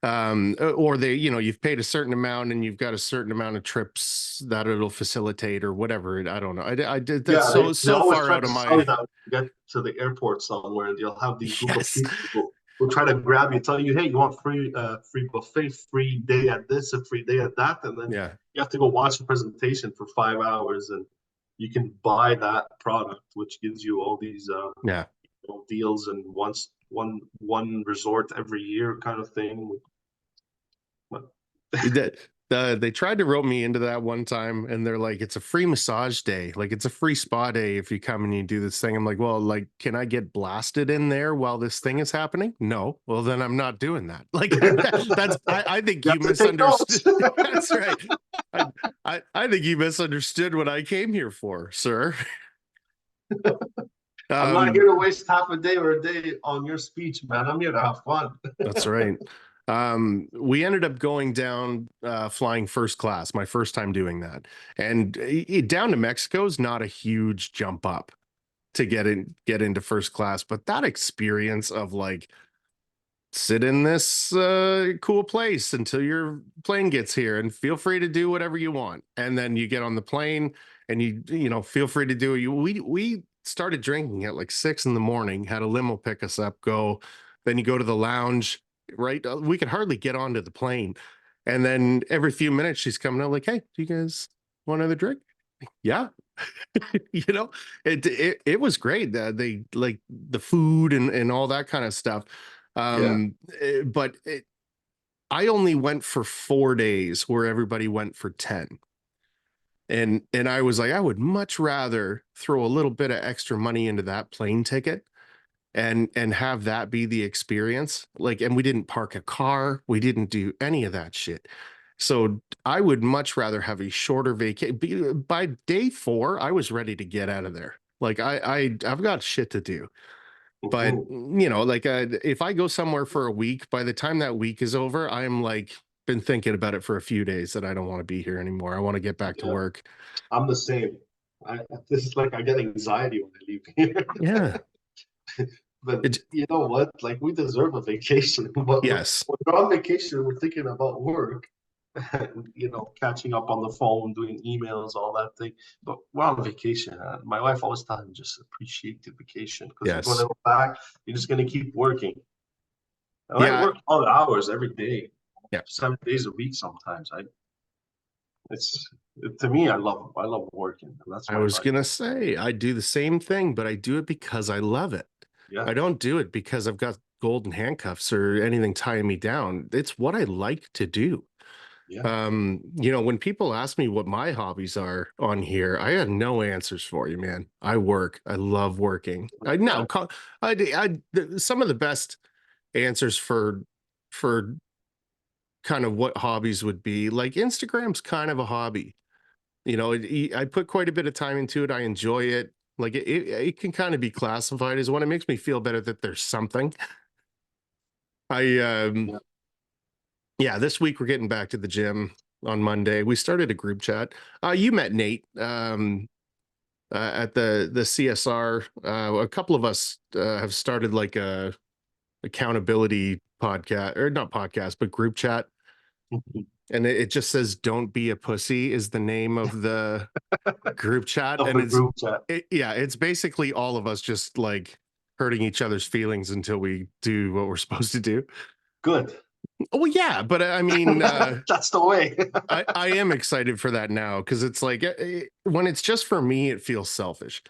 Or you've paid a certain amount and you've got a certain amount of trips that it'll facilitate or whatever. I don't know. I did that's Yeah, they so always far try out to of sell you my that when you get to the airport somewhere, and you'll have these group of yes. people who try to grab you, tell you, "Hey, you want free buffet, free day at this, a free day at that," and then Yeah. you have to go watch a presentation for 5 hours, and you can buy that product, which gives you all these Yeah. deals and one resort every year kind of thing. But That they tried to rope me into that one time and they're like, it's a free massage day, like it's a free spa day if you come and you do this thing. I'm like, well, like, can I get blasted in there while this thing is happening? No. Well, then I'm not doing that. Like I think you you have to take misunderstood. notes. That's right. I, I think you misunderstood what I came here for, sir. I'm not here Um, to waste half a day or a day on your speech, man. I'm here to have fun. That's right. We ended up going down flying first class, my first time doing that. And down to Mexico is not a huge jump up to get into first class, but that experience of like sit in this cool place until your plane gets here and feel free to do whatever you want. And then you get on the plane and you know, feel free to do we started drinking at like 6 in the morning, had a limo pick us up, go, then you go to the lounge, right? We could hardly get onto the plane. And then every few minutes she's coming out like, hey, do you guys want another drink? Yeah. You know, it was great. They like the food and all that kind of stuff. Yeah. But I only went for 4 days where everybody went for 10. And I was like, I would much rather throw a little bit of extra money into that plane ticket and have that be the experience. Like, and we didn't park a car, we didn't do any of that shit. So I would much rather have a shorter vacation. By day 4, I was ready to get out of there. Like I've got shit to do. But Mhm. you know, like if I go somewhere for a week, by the time that week is over, I'm like been thinking about it for a few days that I don't want to be here anymore. I want to get back to Yeah, work. I'm the same. I this is like I get anxiety when I leave here. Yeah. But It, you know what? Like we deserve a vacation. But when yes. we're on vacation, we're thinking about work and catching up on the phone, doing emails, all that thing. But we're on vacation. My wife always tells me just appreciate the vacation because you're going to Yes. go back, you're just going to keep working. And I Yeah. work all hours every day, Yeah. 7 days a week sometimes. It's to me, I love working. That's I my was life. gonna say I do the same thing, but I do it because I love it. Yeah, I don't do it because I've got golden handcuffs or anything tying me down. It's what I like to do. yeah, You know, when people ask me what my hobbies are on here, I have no answers for you, man. I work. I love working. I yeah, now some of the best answers for kind of what hobbies would be like Instagram's kind of a hobby. You know, I put quite a bit of time into it. I enjoy it. Like it can kind of be classified as one. It makes me feel better that there's something. I yeah. Yeah, this week we're getting back to the gym on Monday. We started a group chat. You met Nate at the CSR. A couple of us have started like a accountability podcast, or not podcast, but group chat. And it just says "Don't be a pussy" is the name of the group chat, Of and the group chat. yeah, it's basically all of us just like hurting each other's feelings until we do what we're supposed to do. Good. Oh yeah, but I mean, That's the way. I am excited for that now because it's like when it's just for me, it feels selfish,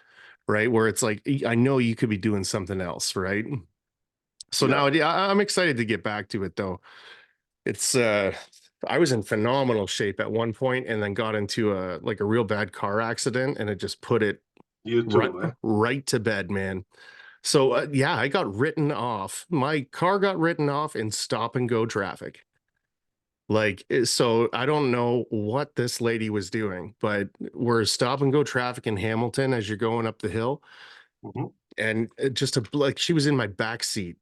right? Where it's like I know you could be doing something else, right? So Yeah. now I'm excited to get back to it though. It's I was in phenomenal shape at one point and then got into a like a real bad car accident and it just put it You right too, eh? right to bed, man. So yeah, I got written off. My car got written off in stop and go traffic. Like, so I don't know what this lady was doing, but we're stop and go traffic in Hamilton as you're going up the hill. Mhm. And just like she was in my back seat.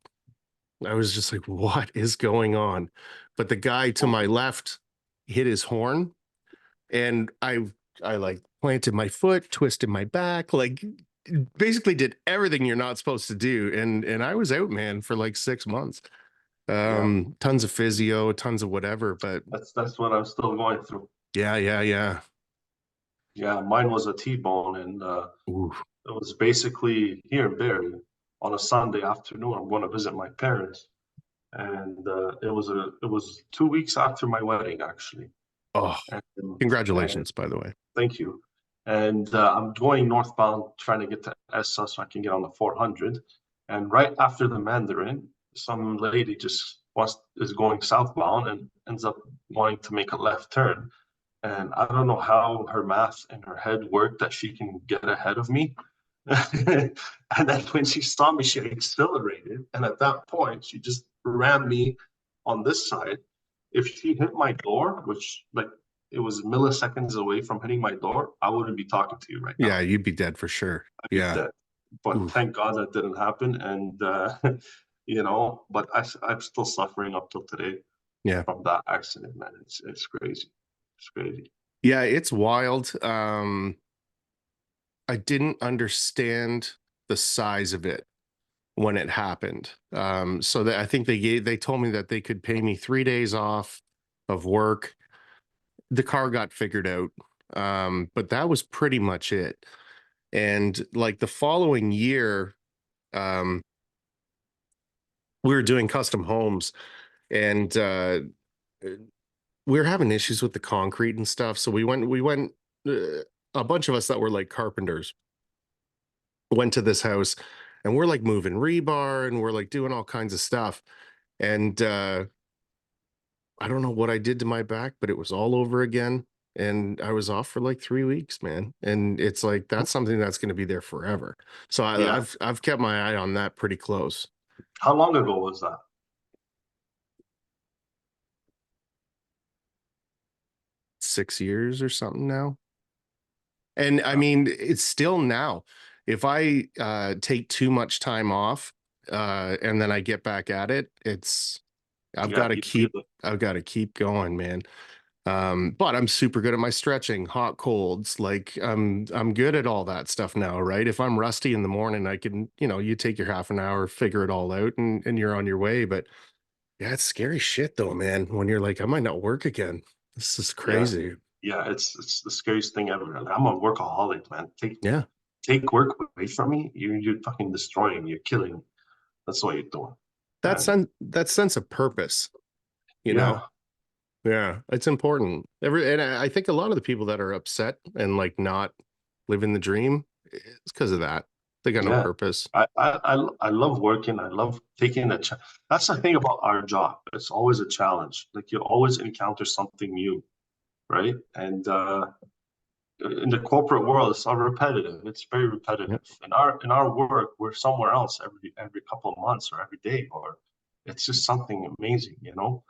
I was just like, what is going on? But the guy to Oh, my left hit his horn and I like planted my foot, twisted my back, like basically did everything you're not supposed to do. And I was out, man, for like 6 months. yeah. Tons of physio, tons of whatever, but That's what I'm still going through. yeah. Yeah, mine was a T-bone, and Ooh. it was basically here in Barrie on a Sunday afternoon. I'm going to visit my parents, and it was 2 weeks after my wedding, actually. Oh, And congratulations, by the way. thank you. And I'm going northbound, trying to get to ESSA so I can get on the 400. And right after the Mandarin, some lady just is going southbound and ends up wanting to make a left turn. And I don't know how her math in her head worked that she can get ahead of me. And then when she saw me, she accelerated. And at that point, she just rammed me on this side. If she hit my door, which like it was milliseconds away from hitting my door, I wouldn't be talking to you right Yeah, now. you'd be dead for sure. I'd be Yeah. dead. But Oof. thank God that didn't happen. And, but I'm still suffering up till today Yeah. from that accident, man. It's crazy. It's crazy. Yeah, it's wild. I didn't understand the size of it when it happened. So that I think they told me that they could pay me 3 days off of work. The car got figured out. But that was pretty much it. And like the following year, um, we were doing custom homes, and we were having issues with the concrete and stuff. So we went, a bunch of us that were like carpenters went to this house, and we're like moving rebar and we're like doing all kinds of stuff. And I don't know what I did to my back, but it was all over again. And I was off for like 3 weeks, man. And it's like that's something that's going to be there forever. So Yeah. I've kept my eye on that pretty close. How long ago was that? 6 years or something now. And I Yeah, mean, it's still now. If I take too much time off, and then I get back at it, it's I've yeah, got to you feel keep it. I've got to keep going, man. But I'm super good at my stretching, hot colds. Like I'm good at all that stuff now, right? If I'm rusty in the morning, I can, you take your half an hour, figure it all out, and you're on your way. But yeah, it's scary shit though, man. When you're like, I might not work again. This is Yeah, crazy. yeah, it's the scariest thing ever. Like, I'm a workaholic, man. Yeah. Take work away from me, you're fucking destroying, you're killing. That's what you're doing. And That sense of purpose, you know? yeah, Yeah, it's important. And I think a lot of the people that are upset and like not living the dream, it's because of that. They got no yeah. purpose. I love working. I love taking that's the thing about our job. It's always a challenge. Like you always encounter something new, right? And in the corporate world, it's all repetitive. It's very Yeah. repetitive. In our work, we're somewhere else every couple of months or every day, or it's just something amazing, you know.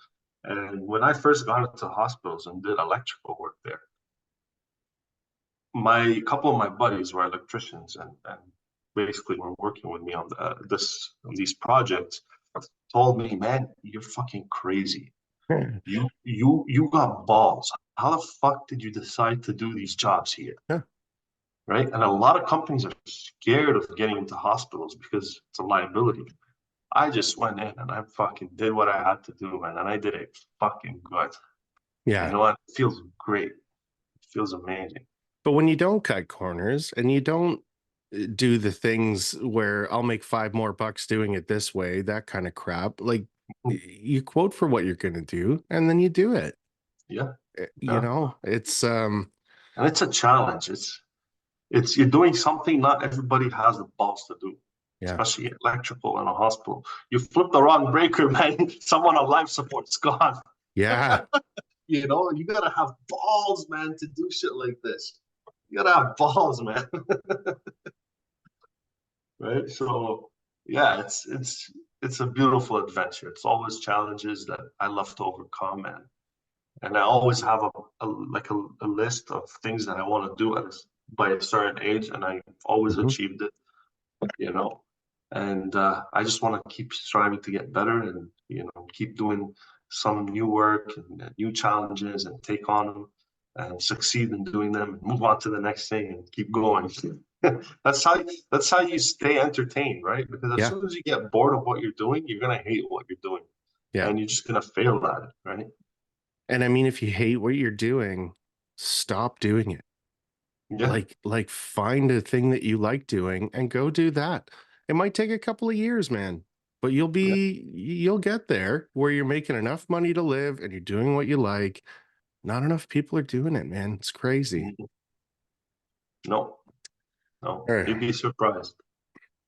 And when I first got into hospitals and did electrical work there, my couple of my buddies were electricians and basically were working with me on these projects. Told me, man, you're fucking crazy. You got balls. How the fuck did you decide to do these jobs here? Yeah. Right? And a lot of companies are scared of getting into hospitals because it's a liability. I just went in and I fucking did what I had to do, man, and I did it fucking good. You Yeah. know what? It feels great. It feels amazing. But when you don't cut corners and you don't do the things where I'll make five more bucks doing it this way, that kind of crap, like you quote for what you're going to do and then you do it. Yeah, You yeah. know, it's And it's a challenge. It's you're doing something not everybody has the balls to do, yeah. especially electrical in a hospital. You flip the wrong breaker, man. Someone on life support's gone. Yeah. You know, you gotta have balls, man, to do shit like this. You gotta have balls, man. Right? So yeah, it's a beautiful adventure. It's always challenges that I love to overcome, and I always have a list of things that I want to do by a certain age, and I always Mhm. achieved it, you know. And I just want to keep striving to get better, and keep doing some new work and new challenges, and take on them and succeed in doing them, and move on to the next thing, and keep going. That's how you stay entertained, right? Because as Yeah. soon as you get bored of what you're doing, you're gonna hate what you're doing, Yeah. and you're just gonna fail at it, right? And I mean, if you hate what you're doing, stop doing it. Yeah, Like find a thing that you like doing and go do that. It might take a couple of years, man, but yeah. you'll get there where you're making enough money to live and you're doing what you like. Not enough people are doing it, man. It's crazy. Mhm. No, no, All you'd right. be surprised.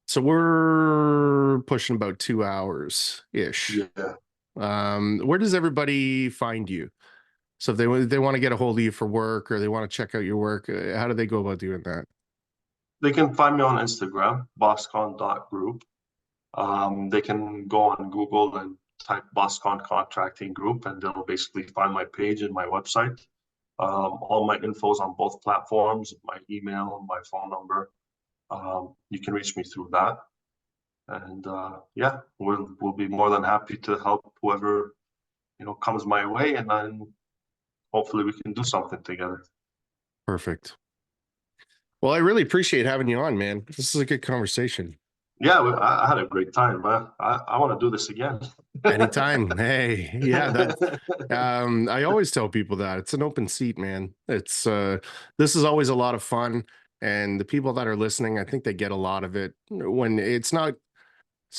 So we're pushing about 2 hours ish. Yeah, Where does everybody find you? So if they want to get a hold of you for work or they want to check out your work, how do they go about doing that? they can find me on Instagram, BossCon.group. They can go on Google and type BossCon Contracting Group, and they'll basically find my page and my website. All my info's on both platforms, my email, my phone number. You can reach me through that. And yeah, we'll be more than happy to help whoever comes my way, and then hopefully we can do something together. Perfect. Well, I really appreciate having you on, man. This is a good conversation. Yeah, I had a great time, man. I want to do this again. Anytime. Hey, yeah, that I always tell people that it's an open seat, man. It's this is always a lot of fun. And the people that are listening, I think they get a lot of it when it's not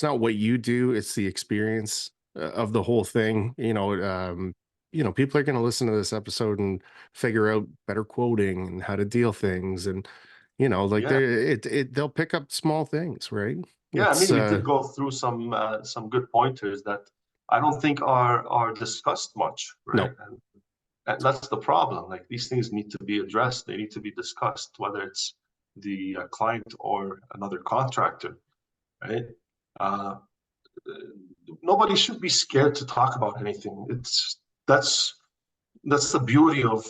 what you do, it's the experience of the whole thing. People are going to listen to this episode and figure out better quoting and how to deal things. And, like Yeah, they'll pick up small things, right? yeah. I It's, mean, we did go through some good pointers that I don't think are discussed much, right? no, And that's the problem. Like these things need to be addressed. They need to be discussed, whether it's the client or another contractor, right? Uh, Nobody should be scared to talk about anything. That's that's the beauty of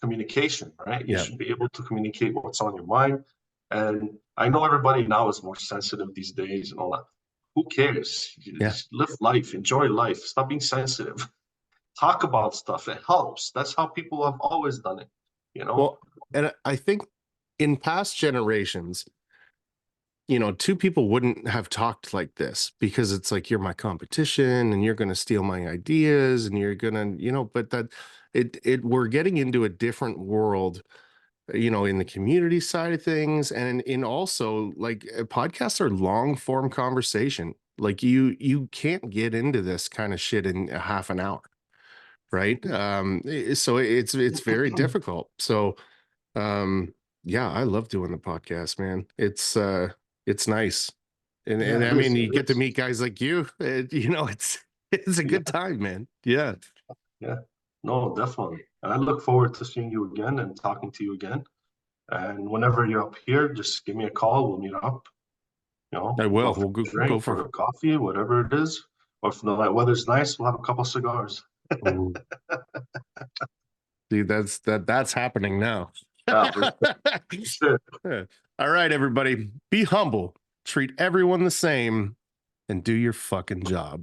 communication, right? You yeah. should be able to communicate what's on your mind. And I know everybody now is more sensitive these days and all that. Who cares? You Yeah. just live life, enjoy life, stop being sensitive. Talk about stuff. It helps. That's how people have always done it, you know? Well, and I think in past generations, two people wouldn't have talked like this because it's like you're my competition and you're going to steal my ideas and you're going to, but that we're getting into a different world, in the community side of things and in also like podcasts are long form conversation. Like you can't get into this kind of shit in a half an hour, right? So it's very difficult. So yeah, I love doing the podcast, man. It's nice. And Yeah, I it is. mean, you It get to is. meet guys like you. It's a good Yeah, time, man. Yeah. yeah. No, definitely. And I look forward to seeing you again and talking to you again. And whenever you're up here, just give me a call. We'll meet up. I We'll go will. for We'll a go drink for or a coffee, whatever it is. Or if the weather's nice, we'll have a couple cigars. Ooh, dude, that's happening now. Yeah, for sure. All right, everybody. Be humble, treat everyone the same, and do your fucking job.